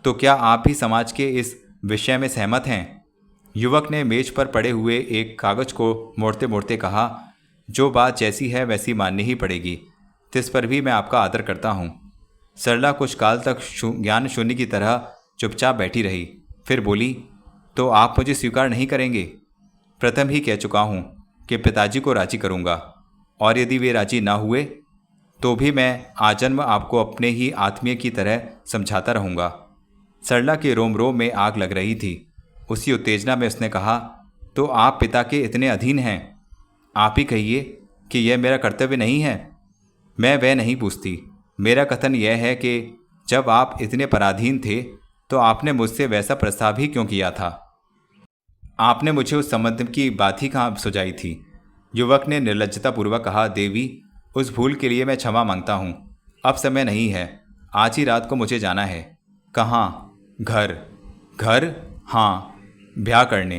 तो क्या आप भी समाज के इस विषय में सहमत हैं? युवक ने मेज पर पड़े हुए एक कागज को मोड़ते मोड़ते कहा, जो बात जैसी है वैसी माननी ही पड़ेगी। तिस पर भी मैं आपका आदर करता हूँ। सरला कुछ काल तक ज्ञान शून्य की तरह चुपचाप बैठी रही, फिर बोली, तो आप मुझे स्वीकार नहीं करेंगे? प्रथम ही कह चुका हूँ कि पिताजी को राजी करूँगा, और यदि वे राजी ना हुए तो भी मैं आजन्म आपको अपने ही आत्मीय की तरह समझाता रहूँगा। सरला के रोम रोम में आग लग रही थी। उसी उत्तेजना में उसने कहा, तो आप पिता के इतने अधीन हैं? आप ही कहिए कि यह मेरा कर्तव्य नहीं है। मैं वह नहीं पूछती। मेरा कथन यह है कि जब आप इतने पराधीन थे तो आपने मुझसे वैसा प्रस्ताव ही क्यों किया था? आपने मुझे उस संबंध की बात ही कहाँ सुझाई थी? युवक ने निर्लज्जतापूर्वक कहा, देवी, उस भूल के लिए मैं क्षमा मांगता हूँ। अब समय नहीं है। आज ही रात को मुझे जाना है। कहाँ? घर। घर? हाँ, ब्याह करने।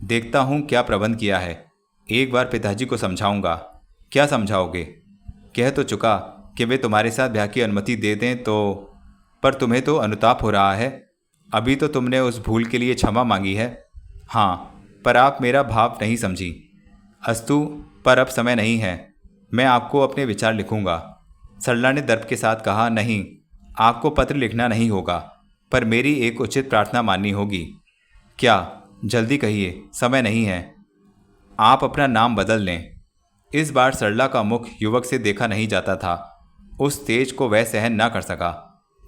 देखता हूँ क्या प्रबंध किया है। एक बार पिताजी को समझाऊंगा। क्या समझाओगे? कह तो चुका कि वे तुम्हारे साथ ब्याह की अनुमति दे दें तो। पर तुम्हें तो अनुताप हो रहा है। अभी तो तुमने उस भूल के लिए क्षमा मांगी है। हाँ, पर आप मेरा भाव नहीं समझी। अस्तु, पर अब समय नहीं है। मैं आपको अपने विचार लिखूंगा। सरला ने दर्प के साथ कहा, नहीं, आपको पत्र लिखना नहीं होगा, पर मेरी एक उचित प्रार्थना माननी होगी। क्या? जल्दी कहिए, समय नहीं है। आप अपना नाम बदल लें। इस बार सरला का मुख युवक से देखा नहीं जाता था। उस तेज को वह सहन न कर सका।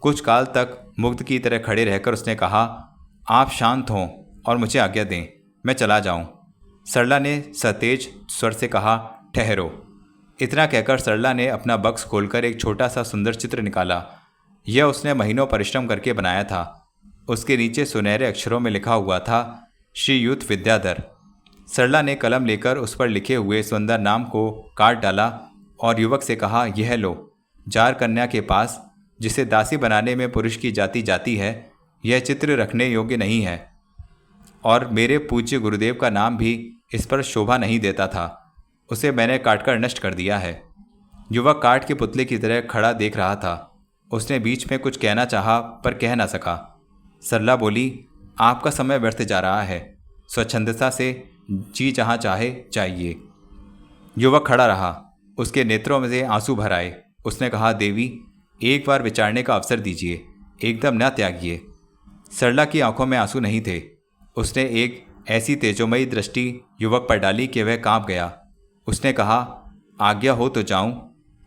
कुछ काल तक मुग्ध की तरह खड़े रहकर उसने कहा, आप शांत हों और मुझे आज्ञा दें, मैं चला जाऊं। सरला ने सतेज स्वर से कहा, ठहरो। इतना कहकर सरला ने अपना बक्स खोलकर एक छोटा सा सुंदर चित्र निकाला। यह उसने महीनों परिश्रम करके बनाया था। उसके नीचे सुनहरे अक्षरों में लिखा हुआ था, श्रीयुत विद्याधर। सरला ने कलम लेकर उस पर लिखे हुए सुंदर नाम को काट डाला और युवक से कहा, यह लो, जार कन्या के पास, जिसे दासी बनाने में पुरुष की जाति जाती है, यह चित्र रखने योग्य नहीं है, और मेरे पूज्य गुरुदेव का नाम भी इस पर शोभा नहीं देता था। उसे मैंने काटकर नष्ट कर दिया है। युवक काट के पुतले की तरह खड़ा देख रहा था। उसने बीच में कुछ कहना चाहा पर कह ना सका। सरला बोली, आपका समय व्यर्थ जा रहा है। स्वच्छंदता से जी जहाँ चाहे जाइए। युवक खड़ा रहा। उसके नेत्रों में से आंसू भर आए। उसने कहा, देवी, एक बार विचारने का अवसर दीजिए, एकदम न त्यागिए। सरला की आंखों में आंसू नहीं थे। उसने एक ऐसी तेजोमयी दृष्टि युवक पर डाली कि वह कांप गया। उसने कहा, आज्ञा हो तो जाऊं?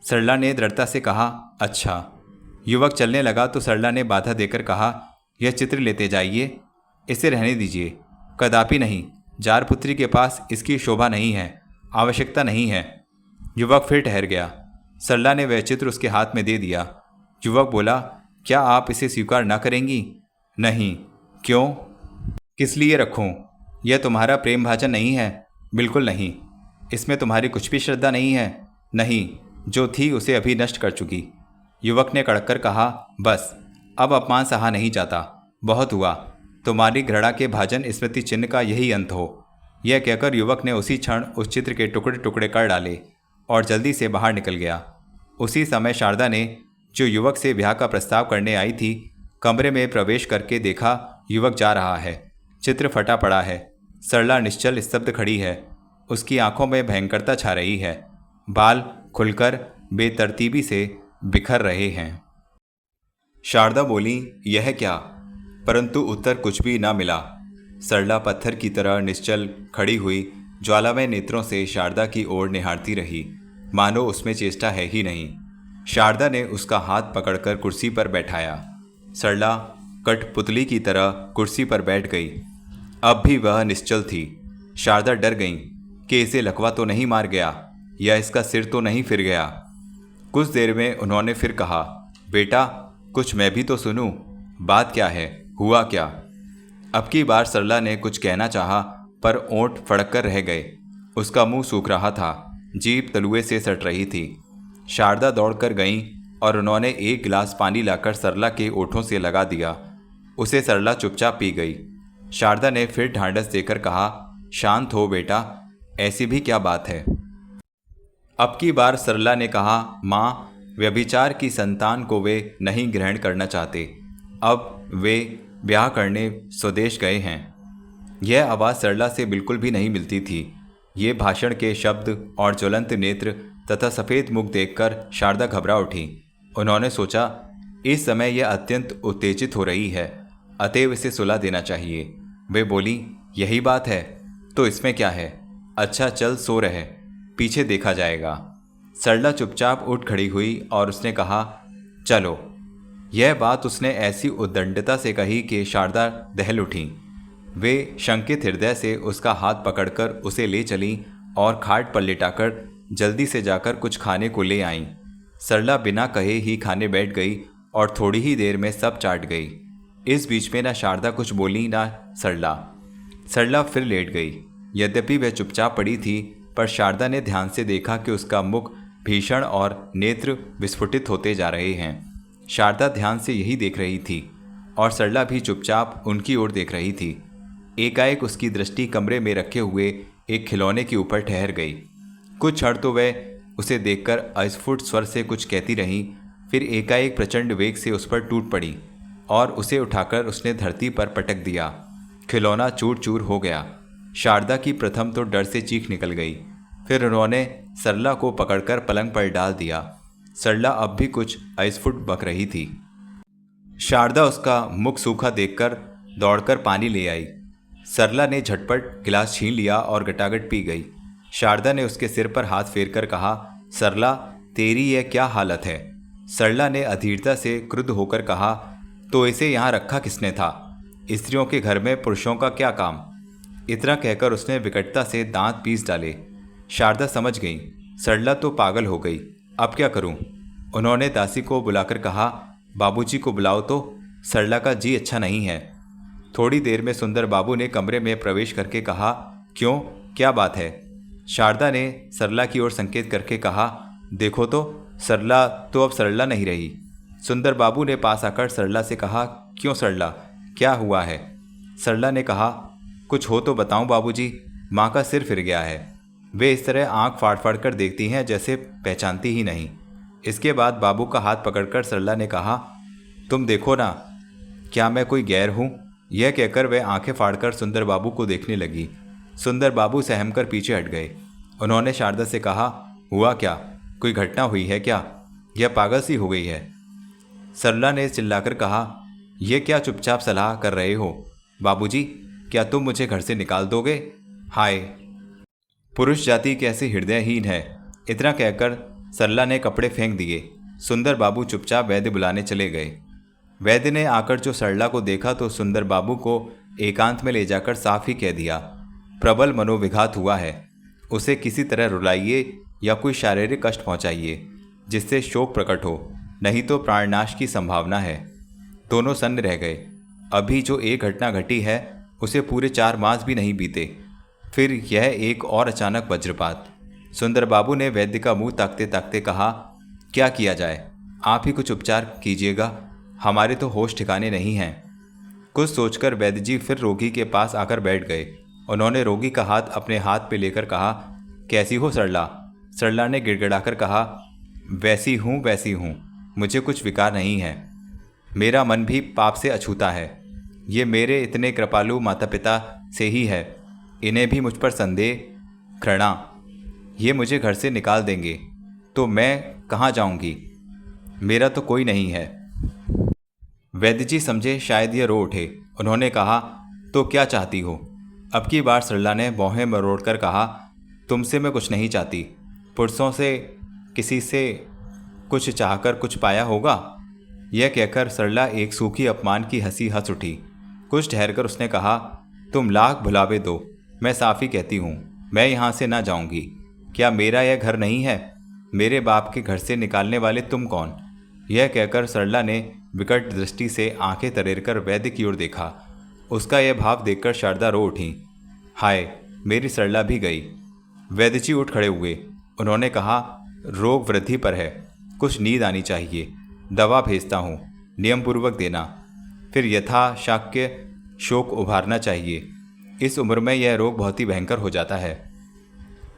सरला ने दृढ़ता से कहा, अच्छा। युवक चलने लगा तो सरला ने बाधा देकर कहा, यह चित्र लेते जाइए, इसे रहने दीजिए। कदापि नहीं, जार पुत्री के पास इसकी शोभा नहीं है, आवश्यकता नहीं है। युवक फिर ठहर गया। सरला ने वह चित्र उसके हाथ में दे दिया। युवक बोला, क्या आप इसे स्वीकार न करेंगी? नहीं। क्यों? किस लिए रखूं? यह तुम्हारा प्रेम भाजन नहीं है। बिल्कुल नहीं। इसमें तुम्हारी कुछ भी श्रद्धा नहीं है। नहीं, जो थी उसे अभी नष्ट कर चुकी। युवक ने कड़क कर कहा, बस, अब अपमान सहा नहीं जाता। बहुत हुआ। तुम्हारी घृणा के भाजन स्मृति चिन्ह का यही अंत हो। यह कहकर युवक ने उसी क्षण उस चित्र के टुकड़े टुकड़े कर डाले और जल्दी से बाहर निकल गया। उसी समय शारदा ने, जो युवक से ब्याह का प्रस्ताव करने आई थी, कमरे में प्रवेश करके देखा युवक जा रहा है। चित्र फटा पड़ा है। सरला निश्चल स्तब्ध खड़ी है। उसकी आंखों में भयंकरता छा रही है। बाल खुलकर बेतरतीबी से बिखर रहे हैं। शारदा बोली, यह क्या? परंतु उत्तर कुछ भी ना मिला। सरला पत्थर की तरह निश्चल खड़ी हुई ज्वालामय नेत्रों से शारदा की ओर निहारती रही, मानो उसमें चेष्टा है ही नहीं। शारदा ने उसका हाथ पकड़कर कुर्सी पर बैठाया। सरला कठपुतली की तरह कुर्सी पर बैठ गई। अब भी वह निश्चल थी। शारदा डर गई कि इसे लकवा तो नहीं मार गया या इसका सिर तो नहीं फिर गया। कुछ देर में उन्होंने फिर कहा, बेटा, कुछ मैं भी तो सुनूं। बात क्या है? हुआ क्या? अब की बार सरला ने कुछ कहना चाहा पर ओंठ फड़क कर रह गए। उसका मुंह सूख रहा था। जीभ तलुए से सट रही थी। शारदा दौड़कर गईं और उन्होंने एक गिलास पानी लाकर सरला के ओठों से लगा दिया। उसे सरला चुपचाप पी गई। शारदा ने फिर ढांढस देकर कहा, शांत हो बेटा, ऐसी भी क्या बात है? अब की बार सरला ने कहा, माँ, व्यभिचार की संतान को वे नहीं ग्रहण करना चाहते। अब वे ब्याह करने स्वदेश गए हैं। यह आवाज़ सरला से बिल्कुल भी नहीं मिलती थी। ये भाषण के शब्द और ज्वलंत नेत्र तथा सफ़ेद मुख देखकर शारदा घबरा उठी। उन्होंने सोचा, इस समय यह अत्यंत उत्तेजित हो रही है, अतएव इसे सुला देना चाहिए। वे बोली, यही बात है तो इसमें क्या है, अच्छा चल सो रहे, पीछे देखा जाएगा। सरला चुपचाप उठ खड़ी हुई और उसने कहा, चलो। यह बात उसने ऐसी उद्दंडता से कही कि शारदा दहल उठी। वे शंकित हृदय से उसका हाथ पकड़कर उसे ले चलीं और खाट पर लिटाकर जल्दी से जाकर कुछ खाने को ले आईं। सरला बिना कहे ही खाने बैठ गई और थोड़ी ही देर में सब चाट गई। इस बीच में ना शारदा कुछ बोली ना सरला। सरला फिर लेट गई। यद्यपि वह चुपचाप पड़ी थी, पर शारदा ने ध्यान से देखा कि उसका मुख भीषण और नेत्र विस्फुटित होते जा रहे हैं। शारदा ध्यान से यही देख रही थी और सरला भी चुपचाप उनकी ओर देख रही थी। एकाएक उसकी दृष्टि कमरे में रखे हुए एक खिलौने के ऊपर ठहर गई। कुछ क्षण तो वह उसे देखकर अस्फुट स्वर से कुछ कहती रही, फिर एकाएक प्रचंड वेग से उस पर टूट पड़ी और उसे उठाकर उसने धरती पर पटक दिया। खिलौना चूर चूर हो गया। शारदा की प्रथम तो डर से चीख निकल गई, फिर उन्होंने सरला को पकड़कर पलंग पर डाल दिया। सरला अब भी कुछ अस्फुट बक रही थी। शारदा उसका मुख सूखा देखकर दौड़कर पानी ले आई। सरला ने झटपट गिलास छीन लिया और गटागट पी गई। शारदा ने उसके सिर पर हाथ फेरकर कहा, सरला, तेरी यह क्या हालत है? सरला ने अधीरता से क्रुद्ध होकर कहा, तो इसे यहाँ रखा किसने था? स्त्रियों के घर में पुरुषों का क्या काम? इतना कहकर उसने विकटता से दांत पीस डाले। शारदा समझ गई, सरला तो पागल हो गई, अब क्या करूं? उन्होंने दासी को बुलाकर कहा, बाबूजी को बुलाओ तो, सरला का जी अच्छा नहीं है। थोड़ी देर में सुंदर बाबू ने कमरे में प्रवेश करके कहा, क्यों, क्या बात है? शारदा ने सरला की ओर संकेत करके कहा, देखो तो, सरला तो अब सरला नहीं रही। सुंदर बाबू ने पास आकर सरला से कहा, क्यों सरला, क्या हुआ है? सरला ने कहा, कुछ हो तो बताऊं बाबूजी, माँ का सिर फिर गया है। वे इस तरह आंख फाड़ फाड़ कर देखती हैं जैसे पहचानती ही नहीं। इसके बाद बाबू का हाथ पकड़कर सरला ने कहा, तुम देखो ना, क्या मैं कोई गैर हूँ? यह कहकर वह आंखें फाड़कर सुंदर बाबू को देखने लगी। सुंदर बाबू सहमकर पीछे हट गए। उन्होंने शारदा से कहा, हुआ क्या, कोई घटना हुई है क्या? यह पागल सी हो गई है। सरला ने चिल्लाकर कहा, यह क्या चुपचाप सलाह कर रहे हो? बाबूजी, क्या तुम मुझे घर से निकाल दोगे? हाय, पुरुष जाति कैसे हृदयहीन है। इतना कहकर सरला ने कपड़े फेंक दिए। सुंदर बाबू चुपचाप वैद्य बुलाने चले गए। वैद्य ने आकर जो सरला को देखा तो सुंदर बाबू को एकांत में ले जाकर साफ ही कह दिया, प्रबल मनोविघात हुआ है, उसे किसी तरह रुलाइए या कोई शारीरिक कष्ट पहुंचाइए जिससे शोक प्रकट हो, नहीं तो प्राणनाश की संभावना है। दोनों सन्न रह गए। अभी जो एक घटना घटी है उसे पूरे 4 मास भी नहीं बीते, फिर यह एक और अचानक वज्रपात। सुंदर बाबू ने वैद्य का मुंह ताकते ताकते कहा, क्या किया जाए, आप ही कुछ उपचार कीजिएगा, हमारे तो होश ठिकाने नहीं हैं। कुछ सोचकर वैद्य जी फिर रोगी के पास आकर बैठ गए। उन्होंने रोगी का हाथ अपने हाथ पे लेकर कहा, कैसी हो सरला? सरला ने गिड़गिड़ाकर कहा, वैसी हूँ, मुझे कुछ विकार नहीं है। मेरा मन भी पाप से अछूता है। ये मेरे इतने कृपालु माता पिता से ही है, इन्हें भी मुझ पर संदेह, घृणा। ये मुझे घर से निकाल देंगे तो मैं कहाँ जाऊँगी? मेरा तो कोई नहीं है। वैद्य जी समझे शायद ये रो उठे। उन्होंने कहा, तो क्या चाहती हो? अब की बार सरला ने भौहें मरोड़कर कहा, तुमसे मैं कुछ नहीं चाहती। पुरुषों से किसी से कुछ चाहकर कुछ पाया होगा? यह कहकर सरला एक सूखी अपमान की हंसी हंस उठी। कुछ ठहरकर उसने कहा, तुम लाख भुलावे दो, मैं साफ ही कहती हूँ, मैं यहाँ से ना जाऊँगी। क्या मेरा यह घर नहीं है? मेरे बाप के घर से निकालने वाले तुम कौन? यह कहकर सरला ने विकट दृष्टि से आंखें तरेरकर वैद्य की ओर देखा। उसका यह भाव देखकर शारदा रो उठी। हाय, मेरी सरला भी गई। वैद्य जी उठ खड़े हुए। उन्होंने कहा, रोग वृद्धि पर है, कुछ नींद आनी चाहिए, दवा भेजता हूँ, नियमपूर्वक देना, फिर यथाशक्य शोक उभारना चाहिए। इस उम्र में यह रोग बहुत ही भयंकर हो जाता है।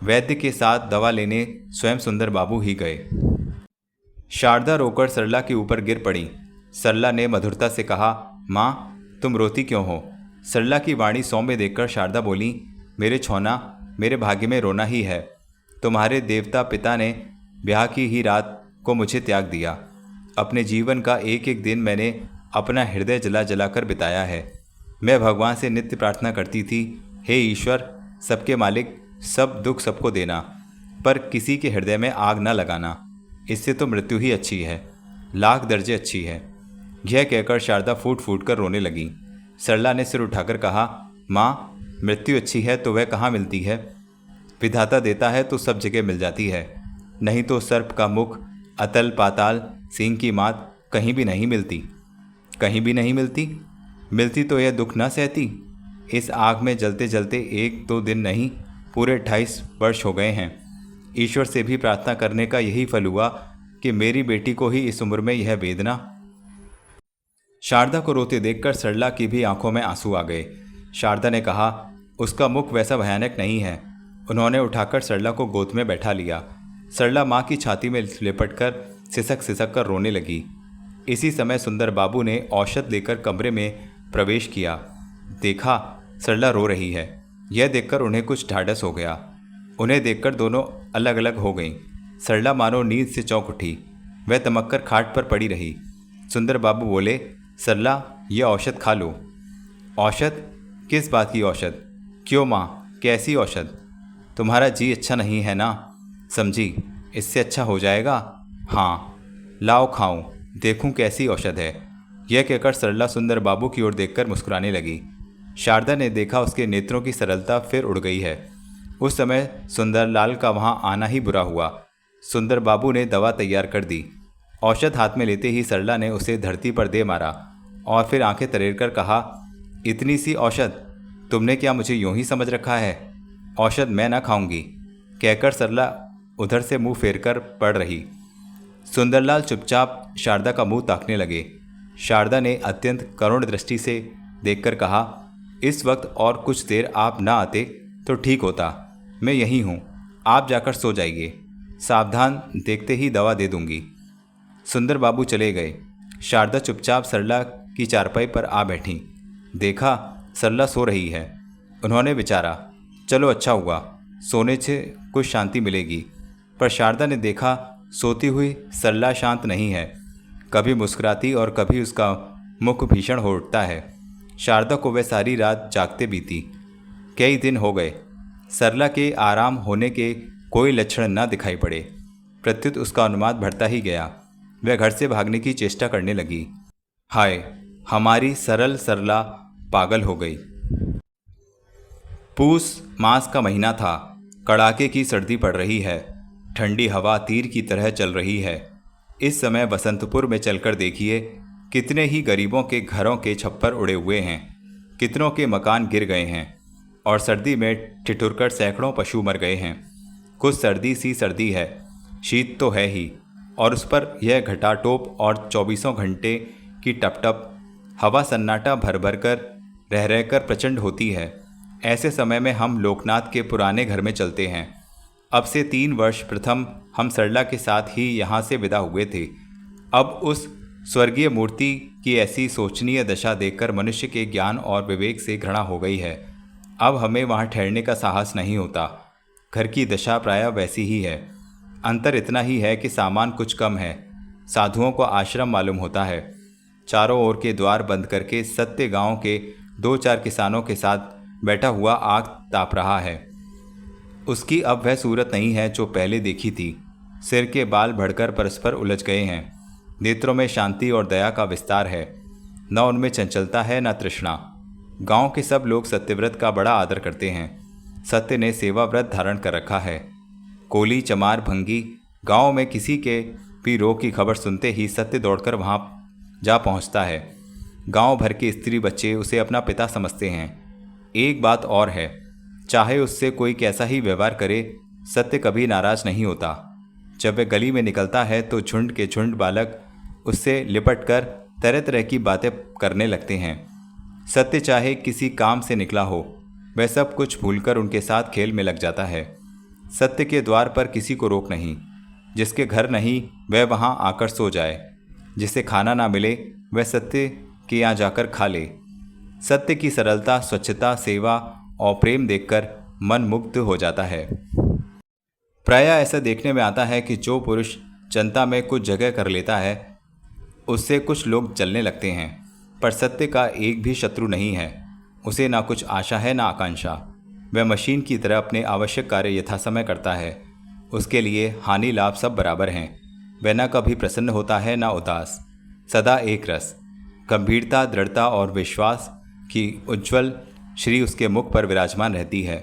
वैद्य के साथ दवा लेने स्वयं सुंदर बाबू ही गए। शारदा रोकर सरला के ऊपर गिर पड़ी। सरला ने मधुरता से कहा, माँ तुम रोती क्यों हो? सरला की वाणी सौम्य देखकर शारदा बोली, मेरे छौना, मेरे भाग्य में रोना ही है। तुम्हारे देवता पिता ने ब्याह की ही रात को मुझे त्याग दिया। अपने जीवन का एक एक दिन मैंने अपना हृदय जला जलाकर बिताया है। मैं भगवान से नित्य प्रार्थना करती थी, हे ईश्वर, सबके मालिक, सब दुख सबको देना, पर किसी के हृदय में आग न लगाना। इससे तो मृत्यु ही अच्छी है, लाख दर्जे अच्छी है। यह कहकर शारदा फूट फूट कर रोने लगी। सरला ने सिर उठाकर कहा, माँ, मृत्यु अच्छी है तो वह कहाँ मिलती है? विधाता देता है तो सब जगह मिल जाती है, नहीं तो सर्प का मुख, अतल पाताल, सिंह की मात कहीं भी नहीं मिलती। कहीं भी नहीं मिलती? मिलती तो यह दुख न सहती। इस आग में जलते जलते एक दो दिन नहीं, पूरे 28 वर्ष हो गए हैं। ईश्वर से भी प्रार्थना करने का यही फल हुआ कि मेरी बेटी को ही इस उम्र में यह वेदना। शारदा को रोते देखकर सरला की भी आंखों में आंसू आ गए। शारदा ने कहा, उसका मुख वैसा भयानक नहीं है। उन्होंने उठाकर सरला को गोद में बैठा लिया। सरला माँ की छाती में लिपटकर सिसक सिसक कर रोने लगी। इसी समय सुंदर बाबू ने औषध लेकर कमरे में प्रवेश किया। देखा, सरला रो रही है। यह देखकर उन्हें कुछ ढाढ़स हो गया। उन्हें देखकर दोनों अलग अलग हो गईं। सरला मानो नींद से चौंक उठी। वह तमक्कर खाट पर पड़ी रही। सुंदर बाबू बोले, सरला, यह औषध खा लो। औषध? किस बात की औषध? क्यों माँ, कैसी औषध? तुम्हारा जी अच्छा नहीं है ना? समझी, इससे अच्छा हो जाएगा। हाँ, लाओ खाऊं, देखूं कैसी औषध है। यह कहकर सरला सुंदर बाबू की ओर देखकर मुस्कुराने लगी। शारदा ने देखा उसके नेत्रों की सरलता फिर उड़ गई है। उस समय सुंदरलाल का वहां आना ही बुरा हुआ। सुंदर बाबू ने दवा तैयार कर दी। औषध हाथ में लेते ही सरला ने उसे धरती पर दे मारा और फिर आंखें तरेरकर कहा, इतनी सी औषध? तुमने क्या मुझे यूं ही समझ रखा है? औषध मैं ना खाऊंगी, कहकर सरला उधर से मुंह फेरकर पड़ रही। सुंदरलाल चुपचाप शारदा का मुंह ताकने लगे। शारदा ने अत्यंत करुण दृष्टि से देखकर कहा, इस वक्त और कुछ देर आप ना आते तो ठीक होता। मैं यहीं हूँ, आप जाकर सो जाइए। सावधान, देखते ही दवा दे दूंगी। सुंदर बाबू चले गए। शारदा चुपचाप सरला की चारपाई पर आ बैठी। देखा, सरला सो रही है। उन्होंने विचारा, चलो अच्छा हुआ, सोने से कुछ शांति मिलेगी। पर शारदा ने देखा, सोती हुई सरला शांत नहीं है। कभी मुस्कुराती और कभी उसका मुख भीषण हो उठता है। शारदा को वह सारी रात जागते बीती। कई दिन हो गए, सरला के आराम होने के कोई लक्षण न दिखाई पड़े। प्रत्युत उसका उन्माद बढ़ता ही गया। वह घर से भागने की चेष्टा करने लगी। हाय, हमारी सरल सरला पागल हो गई। पूस मास का महीना था। कड़ाके की सर्दी पड़ रही है। ठंडी हवा तीर की तरह चल रही है। इस समय बसंतपुर में चलकर देखिए, कितने ही गरीबों के घरों के छप्पर उड़े हुए हैं, कितनों के मकान गिर गए हैं और सर्दी में ठिठुरकर सैकड़ों पशु मर गए हैं। कुछ सर्दी सी सर्दी है, शीत तो है ही, और उस पर यह घटाटोप और 24 घंटे की टपटप हवा, सन्नाटा भर भर कर रह रहकर प्रचंड होती है। ऐसे समय में हम लोकनाथ के पुराने घर में चलते हैं। अब से 3 वर्ष प्रथम हम सरला के साथ ही यहाँ से विदा हुए थे। अब उस स्वर्गीय मूर्ति की ऐसी शोचनीय दशा देखकर मनुष्य के ज्ञान और विवेक से घृणा हो गई है। अब हमें वहाँ ठहरने का साहस नहीं होता। घर की दशा प्रायः वैसी ही है। अंतर इतना ही है कि सामान कुछ कम है। साधुओं को आश्रम मालूम होता है। चारों ओर के द्वार बंद करके सत्य गांव के 2-4 किसानों के साथ बैठा हुआ आग ताप रहा है। उसकी अब वह सूरत नहीं है जो पहले देखी थी। सिर के बाल बढ़कर परस्पर उलझ गए हैं। नेत्रों में शांति और दया का विस्तार है। न उनमें चंचलता है, न तृष्णा। गांव के सब लोग सत्यव्रत का बड़ा आदर करते हैं। सत्य ने सेवा व्रत धारण कर रखा है। कोली, चमार, भंगी, गांव में किसी के भी रोग की खबर सुनते ही सत्य दौड़कर वहां जा पहुंचता है। गांव भर के स्त्री बच्चे उसे अपना पिता समझते हैं। एक बात और है, चाहे उससे कोई कैसा ही व्यवहार करे, सत्य कभी नाराज नहीं होता। जब वह गली में निकलता है तो झुंड के झुंड बालक उससे लिपटकर तरह तरह की बातें करने लगते हैं। सत्य चाहे किसी काम से निकला हो, वह सब कुछ भूलकर उनके साथ खेल में लग जाता है। सत्य के द्वार पर किसी को रोक नहीं। जिसके घर नहीं वह वहाँ आकर सो जाए, जिसे खाना ना मिले वह सत्य के यहाँ जाकर खा ले। सत्य की सरलता, स्वच्छता, सेवा और प्रेम देखकर मन मुग्ध हो जाता है। प्रायः ऐसा देखने में आता है कि जो पुरुष जनता में कुछ जगह कर लेता है उससे कुछ लोग जलने लगते हैं, पर सत्य का एक भी शत्रु नहीं है। उसे ना कुछ आशा है ना आकांक्षा। वह मशीन की तरह अपने आवश्यक कार्य यथासमय करता है। उसके लिए हानि लाभ सब बराबर हैं। वह न कभी प्रसन्न होता है ना उदास, सदा एक रस। गंभीरता, दृढ़ता और विश्वास की उज्ज्वल श्री उसके मुख पर विराजमान रहती है।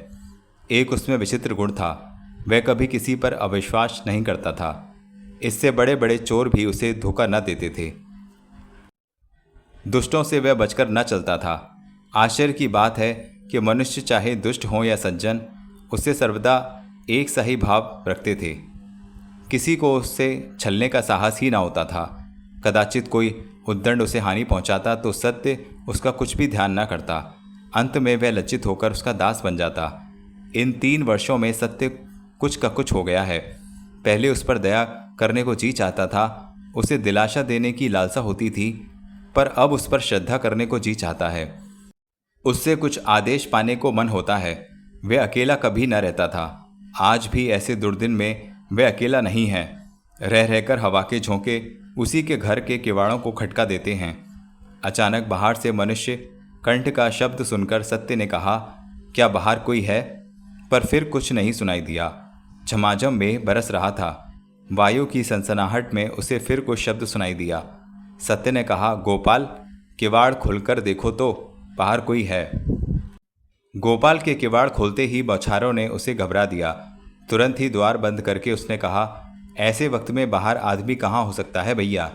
एक उसमें विचित्र गुण था, वह कभी किसी पर अविश्वास नहीं करता था। इससे बड़े बड़े चोर भी उसे धोखा न देते थे। दुष्टों से वह बचकर न चलता था। आश्चर्य की बात है कि मनुष्य चाहे दुष्ट हो या सज्जन, उससे सर्वदा एक सा ही भाव रखते थे। किसी को उससे छलने का साहस ही ना होता था। कदाचित कोई उद्दंड उसे हानि पहुंचाता तो सत्य उसका कुछ भी ध्यान न करता। अंत में वह लज्जित होकर उसका दास बन जाता। इन 3 वर्षों में सत्य कुछ का कुछ हो गया है। पहले उस पर दया करने को जी चाहता था, उसे दिलासा देने की लालसा होती थी, पर अब उस पर श्रद्धा करने को जी चाहता है। उससे कुछ आदेश पाने को मन होता है। वह अकेला कभी न रहता था। आज भी ऐसे दुर्दिन में वह अकेला नहीं है। रह रहकर हवा के झोंके उसी के घर के किवाड़ों को खटका देते हैं। अचानक बाहर से मनुष्य कंठ का शब्द सुनकर सत्य ने कहा, क्या बाहर कोई है? पर फिर कुछ नहीं सुनाई दिया। झमाझम में बरस रहा था। वायु की सनसनाहट में उसे फिर कुछ शब्द सुनाई दिया। सत्य ने कहा, गोपाल, किवाड़ खोलकर देखो तो बाहर कोई है। गोपाल के किवाड़ खोलते ही बौछारों ने उसे घबरा दिया। तुरंत ही द्वार बंद करके उसने कहा, ऐसे वक्त में बाहर आदमी कहाँ हो सकता है भैया?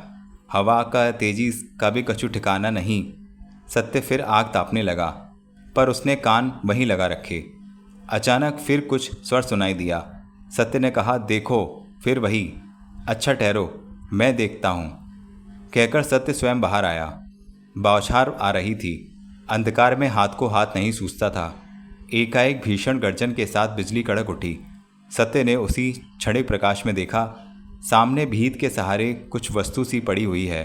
हवा का तेजी का भी कछु ठिकाना नहीं। सत्य फिर आग तापने लगा, पर उसने कान वहीं लगा रखे। अचानक फिर कुछ स्वर सुनाई दिया। सत्य ने कहा, देखो फिर वही। अच्छा ठहरो, मैं देखता हूँ, कहकर सत्य स्वयं बाहर आया। बौछार आ रही थी। अंधकार में हाथ को हाथ नहीं सूझता था। एकाएक भीषण गर्जन के साथ बिजली कड़क उठी। सत्य ने उसी क्षणिक प्रकाश में देखा, सामने भीत के सहारे कुछ वस्तु सी पड़ी हुई है।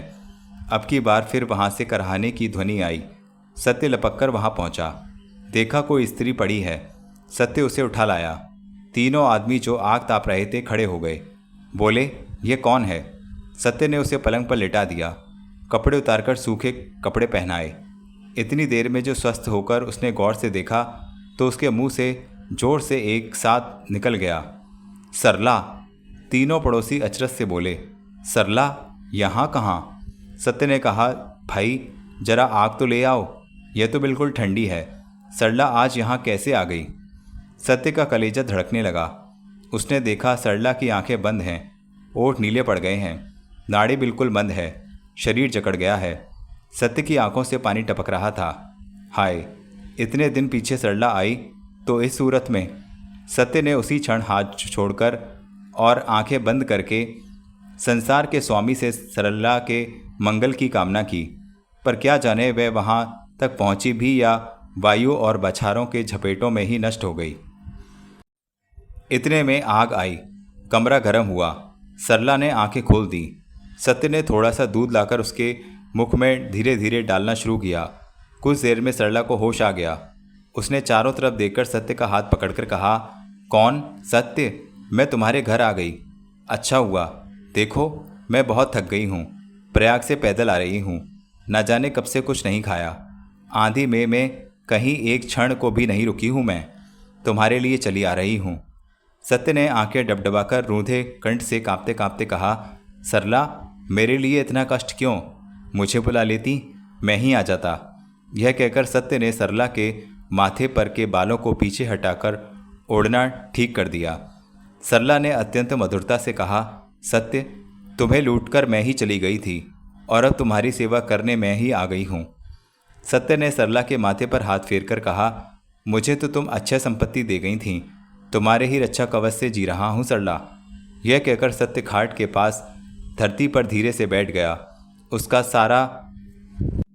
अब की बार फिर वहाँ से कराहने की ध्वनि आई। सत्य लपककर वहाँ पहुँचा। देखा कोई स्त्री पड़ी है। सत्य उसे उठा लाया। तीनों आदमी जो आग ताप रहे थे खड़े हो गए। बोले, ये कौन है? सत्य ने उसे पलंग पर लेटा दिया। कपड़े उतारकर सूखे कपड़े पहनाए। इतनी देर में जो स्वस्थ होकर उसने गौर से देखा तो उसके मुंह से जोर से एक साथ निकल गया, सरला। तीनों पड़ोसी अचरज से बोले, सरला यहाँ कहाँ? सत्य ने कहा, भाई जरा आग तो ले आओ, यह तो बिल्कुल ठंडी है। सरला आज यहाँ कैसे आ गई? सत्य का कलेजा धड़कने लगा। उसने देखा सरला की आंखें बंद हैं, ओठ नीले पड़ गए हैं, नाड़ी बिल्कुल बंद है, शरीर जकड़ गया है। सत्य की आंखों से पानी टपक रहा था। हाय, इतने दिन पीछे सरला आई तो इस सूरत में। सत्य ने उसी क्षण हाथ छोड़कर और आंखें बंद करके संसार के स्वामी से सरला के मंगल की कामना की, पर क्या जाने वह वहाँ तक पहुँची भी या वायु और बछारों के झपेटों में ही नष्ट हो गई। इतने में आग आई। कमरा गर्म हुआ। सरला ने आंखें खोल दी। सत्य ने थोड़ा सा दूध लाकर उसके मुख में धीरे धीरे डालना शुरू किया। कुछ देर में सरला को होश आ गया। उसने चारों तरफ देखकर सत्य का हाथ पकड़कर कहा, कौन? सत्य, मैं तुम्हारे घर आ गई। अच्छा हुआ। देखो मैं बहुत थक गई हूँ, प्रयाग से पैदल आ रही हूँ, न जाने कब से कुछ नहीं खाया। आंधी में मैं कहीं एक क्षण को भी नहीं रुकी हूँ। मैं तुम्हारे लिए चली आ रही हूँ। सत्य ने आंखें डबडबाकर रूंधे कंठ से कांपते कांपते कहा, सरला, मेरे लिए इतना कष्ट क्यों? मुझे बुला लेती, मैं ही आ जाता। यह कहकर सत्य ने सरला के माथे पर के बालों को पीछे हटाकर ओढ़ना ठीक कर दिया। सरला ने अत्यंत मधुरता से कहा, सत्य, तुम्हें लूटकर मैं ही चली गई थी और अब तुम्हारी सेवा करने मैं ही आ गई हूँ। सत्य ने सरला के माथे पर हाथ फेरकर कहा, मुझे तो तुम अच्छी संपत्ति दे गई थी, तुम्हारे ही रक्षा कवच से जी रहा हूँ सरला। यह कहकर सत्य खाट के पास धरती पर धीरे से बैठ गया। उसका सारा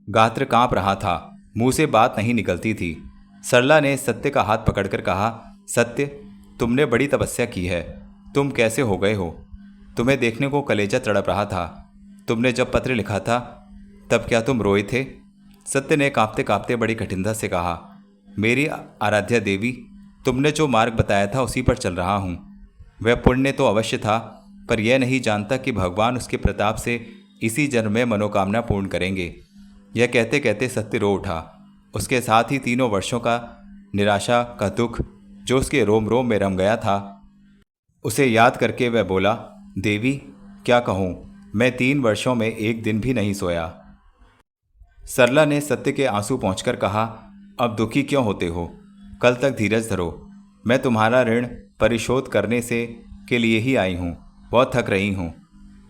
गात्र कांप रहा था, मुंह से बात नहीं निकलती थी। सरला ने सत्य का हाथ पकड़कर कहा, सत्य, तुमने बड़ी तपस्या की है, तुम कैसे हो गए हो? तुम्हें देखने को कलेजा तड़प रहा था। तुमने जब पत्र लिखा था तब क्या तुम रोए थे? सत्य ने कांपते कांपते बड़ी कठिनता से कहा, मेरी आराध्या देवी, तुमने जो मार्ग बताया था उसी पर चल रहा हूँ। वह पुण्य तो अवश्य था, पर यह नहीं जानता कि भगवान उसके प्रताप से इसी जन्म में मनोकामना पूर्ण करेंगे। यह कहते कहते सत्य रो उठा। उसके साथ ही 3 वर्षों का निराशा का दुख जो उसके रोम रोम में रम गया था, उसे याद करके वह बोला, देवी क्या कहूँ, मैं 3 वर्षों में एक दिन भी नहीं सोया। सरला ने सत्य के आंसू पहुँचकर कहा, अब दुखी क्यों होते हो? कल तक धीरज धरो। मैं तुम्हारा ऋण परिशोध करने से के लिए ही आई हूँ। बहुत थक रही हूँ।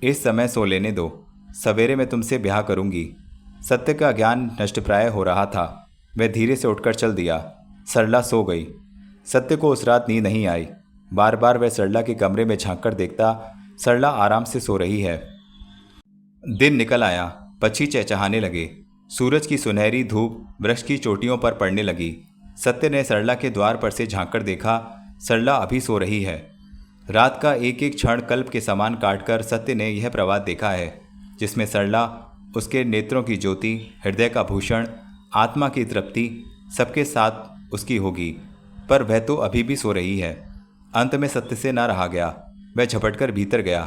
इस समय सो लेने दो। सवेरे मैं तुमसे ब्याह करूँगी। सत्य का ज्ञान नष्टप्राय हो रहा था। वह धीरे से उठकर चल दिया। सरला सो गई। सत्य को उस रात नींद नहीं आई। बार बार वह सरला के कमरे में झांककर देखता। सरला आराम से सो रही है। दिन निकल आया। पक्षी चहचहाने लगे। सूरज की सुनहरी धूप वृक्ष की चोटियों पर पड़ने लगी। सत्य ने सरला के द्वार पर से झांककर देखा। सरला अभी सो रही है। रात का एक एक क्षण कल्प के समान काटकर सत्य ने यह प्रभात देखा है, जिसमें सरला, उसके नेत्रों की ज्योति, हृदय का भूषण, आत्मा की तृप्ति सबके साथ उसकी होगी। पर वह तो अभी भी सो रही है। अंत में सत्य से न रहा गया। वह झपटकर भीतर गया,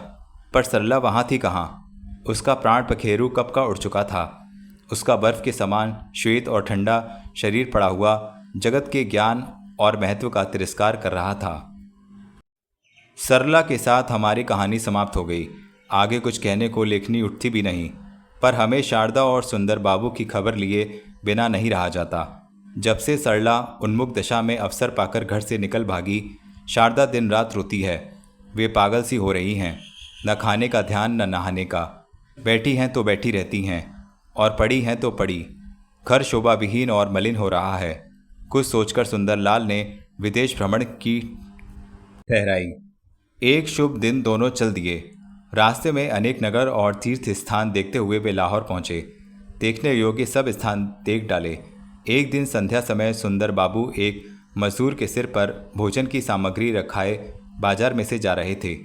पर सरला वहाँ थी कहाँ? उसका प्राण पखेरु कब का उड़ चुका था। उसका बर्फ के समान श्वेत और ठंडा शरीर पड़ा हुआ जगत के ज्ञान और महत्व का तिरस्कार कर रहा था। सरला के साथ हमारी कहानी समाप्त हो गई। आगे कुछ कहने को लेखनी उठती भी नहीं, पर हमें शारदा और सुंदर बाबू की खबर लिए बिना नहीं रहा जाता। जब से सरला उन्मुख दशा में अवसर पाकर घर से निकल भागी, शारदा दिन रात रोती है। वे पागल सी हो रही हैं। न खाने का ध्यान, न नहाने का। बैठी हैं तो बैठी रहती हैं, और पड़ी हैं तो पड़ी। घर शोभा विहीन और मलिन हो रहा है। कुछ सोचकर सुंदरलाल ने विदेश भ्रमण की ठहराई। एक शुभ दिन दोनों चल दिए। रास्ते में अनेक नगर और तीर्थ स्थान देखते हुए वे लाहौर पहुंचे। देखने योग्य सब स्थान देख डाले। एक दिन संध्या समय सुंदर बाबू एक मजदूर के सिर पर भोजन की सामग्री रखाए बाजार में से जा रहे थे,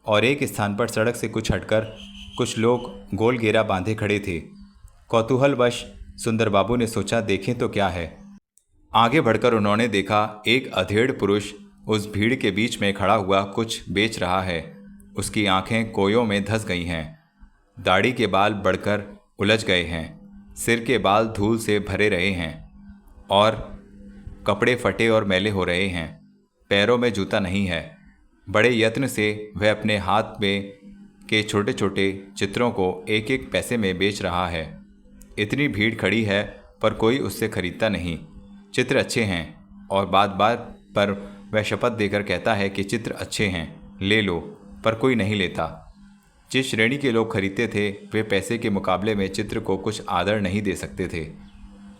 और एक स्थान पर सड़क से कुछ हटकर कुछ लोग गोल घेरा बांधे खड़े थे। कौतूहलवश सुंदर बाबू ने सोचा, देखें तो क्या है। आगे बढ़कर उन्होंने देखा, एक अधेड़ पुरुष उस भीड़ के बीच में खड़ा हुआ कुछ बेच रहा है। उसकी आंखें कोयों में धंस गई हैं। दाढ़ी के बाल बढ़कर उलझ गए हैं। सिर के बाल धूल से भरे रहे हैं, और कपड़े फटे और मैले हो रहे हैं। पैरों में जूता नहीं है। बड़े यत्न से वह अपने हाथ में के छोटे छोटे चित्रों को एक एक पैसे में बेच रहा है। इतनी भीड़ खड़ी है, पर कोई उससे खरीदता नहीं। चित्र अच्छे हैं, और बात बात पर वह शपथ देकर कहता है कि चित्र अच्छे हैं, ले लो, पर कोई नहीं लेता। जिस श्रेणी के लोग खरीदते थे, वे पैसे के मुकाबले में चित्र को कुछ आदर नहीं दे सकते थे।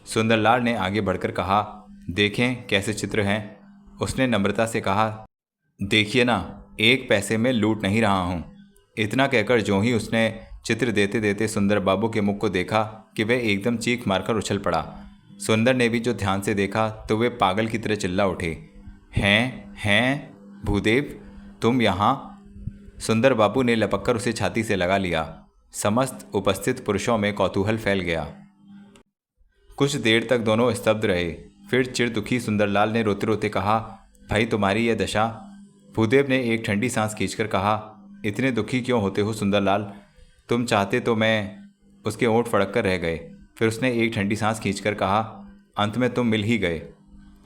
सुंदरलाल ने आगे बढ़कर कहा, देखें कैसे चित्र हैं। उसने नम्रता से कहा, देखिए ना, 1 पैसे में लूट नहीं रहा हूँ। इतना कहकर जो ही उसने चित्र देते देते सुंदर बाबू के मुख को देखा कि वह एकदम चीख मारकर उछल पड़ा। सुंदर ने भी जो ध्यान से देखा तो वे पागल की तरह चिल्ला उठे, हैं भूदेव, तुम यहाँ? सुंदर बाबू ने लपककर उसे छाती से लगा लिया। समस्त उपस्थित पुरुषों में कौतूहल फैल गया। कुछ देर तक दोनों स्तब्ध रहे। फिर चिर दुखी सुंदरलाल ने रोते रोते कहा, भाई तुम्हारी यह दशा? भूदेव ने एक ठंडी सांस खींचकर कहा, इतने दुखी क्यों होते हो सुंदरलाल? तुम चाहते तो मैं। उसके होंठ फड़क कर रह गए। फिर उसने एक ठंडी सांस खींचकर कहा, अंत में तुम मिल ही गए।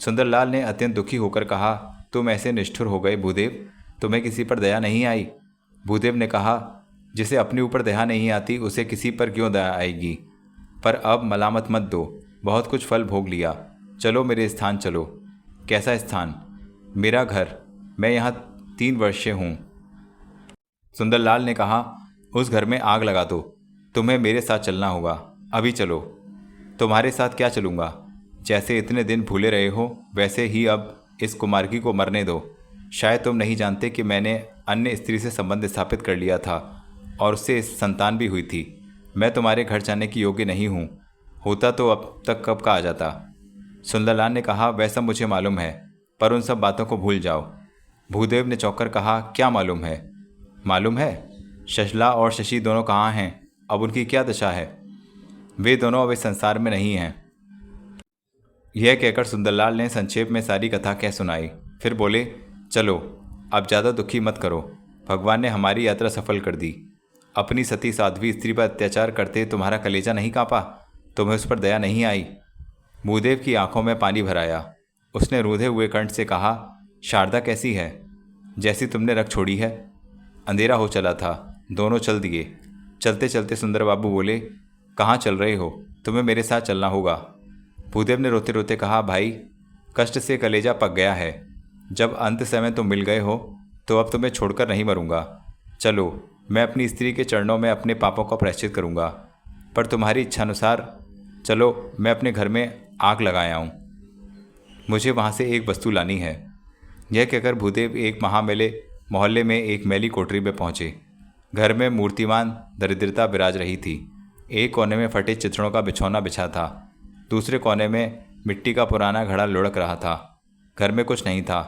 सुंदरलाल ने अत्यंत दुखी होकर कहा, तुम ऐसे निष्ठुर हो गए भूदेव, तुम्हें किसी पर दया नहीं आई? भूदेव ने कहा, जिसे अपने ऊपर दया नहीं आती उसे किसी पर क्यों दया आएगी? पर अब मलामत मत दो, बहुत कुछ फल भोग लिया। चलो मेरे स्थान चलो। कैसा स्थान? मेरा घर। मैं यहाँ 3 वर्ष से हूँ। सुंदरलाल ने कहा, उस घर में आग लगा दो। तुम्हें मेरे साथ चलना होगा। अभी चलो। तुम्हारे साथ क्या चलूँगा? जैसे इतने दिन भूले रहे हो, वैसे ही अब इस कुमारकी को मरने दो। शायद तुम नहीं जानते कि मैंने अन्य स्त्री से संबंध स्थापित कर लिया था, और उससे संतान भी हुई थी। मैं तुम्हारे घर जाने की योग्य नहीं हूँ। होता तो अब तक कब का आ जाता। सुंदरलाल ने कहा, वैसा मुझे मालूम है, पर उन सब बातों को भूल जाओ। भूदेव ने चौंककर कहा, क्या मालूम है? मालूम है? शशला और शशि दोनों कहाँ हैं? अब उनकी क्या दशा है? वे दोनों अब इस संसार में नहीं हैं। यह कहकर सुंदरलाल ने संक्षेप में सारी कथा कह सुनाई। फिर बोले, चलो अब ज़्यादा दुखी मत करो। भगवान ने हमारी यात्रा सफल कर दी। अपनी सती साध्वी स्त्री पर अत्याचार करते तुम्हारा कलेजा नहीं कांपा? तुम्हें उस पर दया नहीं आई? भूदेव की आंखों में पानी भर आया। उसने रूधे हुए कंठ से कहा, शारदा कैसी है? जैसी तुमने रख छोड़ी है। अंधेरा हो चला था। दोनों चल दिए। चलते चलते सुंदर बाबू बोले, कहाँ चल रहे हो? तुम्हें मेरे साथ चलना होगा। भूदेव ने रोते रोते कहा, भाई कष्ट से कलेजा पक गया है। जब अंत समय तुम मिल गए हो तो अब तुम्हें छोड़कर नहीं मरूंगा। चलो, मैं अपनी स्त्री के चरणों में अपने पापों का प्रायश्चित करूंगा। पर तुम्हारी इच्छानुसार चलो, मैं अपने घर में आग लगाया हूँ। मुझे वहाँ से एक वस्तु लानी है। यह कहकर भूदेव एक महामेले मोहल्ले में एक मैली कोठरी में पहुँचे। घर में मूर्तिमान दरिद्रता विराज रही थी। एक कोने में फटे चिथड़ों का बिछौना बिछा था। दूसरे कोने में मिट्टी का पुराना घड़ा लुढ़क रहा था। घर में कुछ नहीं था।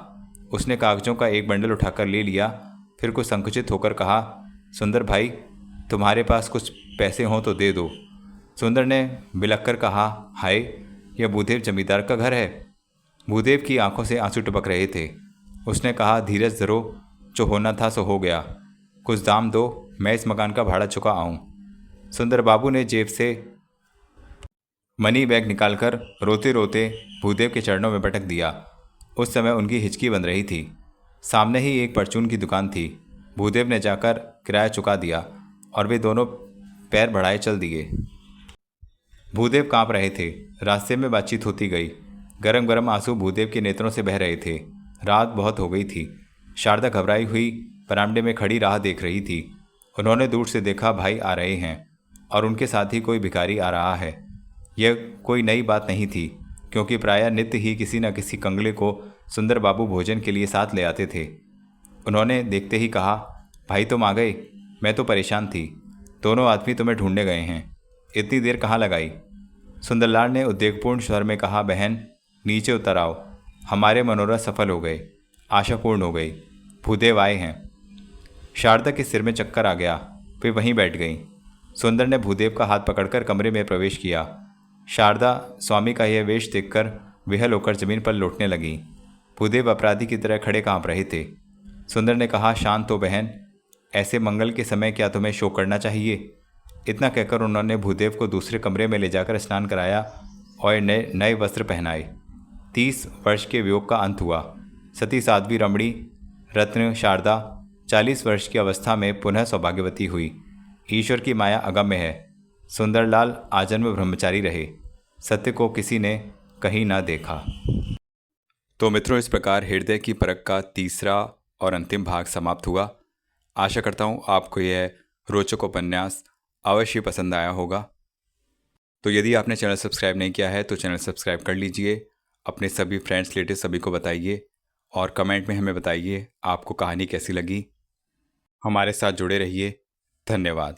उसने कागजों का एक बंडल उठाकर ले लिया। फिर कुछ संकुचित होकर कहा, सुंदर भाई, तुम्हारे पास कुछ पैसे हों तो दे दो। सुंदर ने बिलख कर कहा, हाय, यह भूदेव जमींदार का घर है। भूदेव की आंखों से आंसू टपक रहे थे। उसने कहा, धीरज धरो, जो होना था सो हो गया। कुछ दाम दो, मैं इस मकान का भाड़ा चुका आऊँ। सुंदर बाबू ने जेब से मनी बैग निकालकर रोते रोते भूदेव के चरणों में पटक दिया। उस समय उनकी हिचकी बन रही थी। सामने ही एक परचून की दुकान थी। भूदेव ने जाकर किराया चुका दिया और वे दोनों पैर बढ़ाए चल दिए। भूदेव कांप रहे थे। रास्ते में बातचीत होती गई। गरम गरम आंसू भूदेव के नेत्रों से बह रहे थे। रात बहुत हो गई थी। शारदा घबराई हुई बरामदे में खड़ी राह देख रही थी। उन्होंने दूर से देखा, भाई आ रहे हैं और उनके साथ ही कोई भिखारी आ रहा है। यह कोई नई बात नहीं थी, क्योंकि प्रायः नित्य ही किसी न किसी कंगले को सुंदर बाबू भोजन के लिए साथ ले आते थे। उन्होंने देखते ही कहा, भाई तुम आ गए। मैं तो परेशान थी। दोनों आदमी तुम्हें ढूंढने गए हैं। इतनी देर कहाँ लगाई? सुंदरलाल ने उद्वेगपूर्ण स्वर में कहा, बहन नीचे उतर आओ। हमारे मनोरथ सफल हो गए, आशा पूर्ण हो गई। भूदेव आए हैं। शारदा के सिर में चक्कर आ गया। वे वहीं बैठ गईं। सुंदर ने भूदेव का हाथ पकड़कर कमरे में प्रवेश किया। शारदा स्वामी का यह वेश देखकर विहल होकर जमीन पर लौटने लगी। भूदेव अपराधी की तरह खड़े कांप रहे थे। सुंदर ने कहा, शांत हो बहन, ऐसे मंगल के समय क्या तुम्हें शोक करना चाहिए? इतना कहकर उन्होंने भूदेव को दूसरे कमरे में ले जाकर स्नान कराया और नए वस्त्र पहनाए। 30 वर्ष के वियोग का अंत हुआ। सती साध्वी रमणी रत्न शारदा 40 वर्ष की अवस्था में पुनः सौभाग्यवती हुई। ईश्वर की माया अगम्य है। सुंदरलाल आजन्म ब्रह्मचारी रहे। सत्य को किसी ने कहीं ना देखा। तो मित्रों, इस प्रकार हृदय की परख का तीसरा और अंतिम भाग समाप्त हुआ। आशा करता हूँ आपको यह रोचक उपन्यास अवश्य पसंद आया होगा। तो यदि आपने चैनल सब्सक्राइब नहीं किया है तो चैनल सब्सक्राइब कर लीजिए। अपने सभी फ्रेंड्स रिलेटिव सभी को बताइए और कमेंट में हमें बताइए आपको कहानी कैसी लगी। हमारे साथ जुड़े रहिए। धन्यवाद।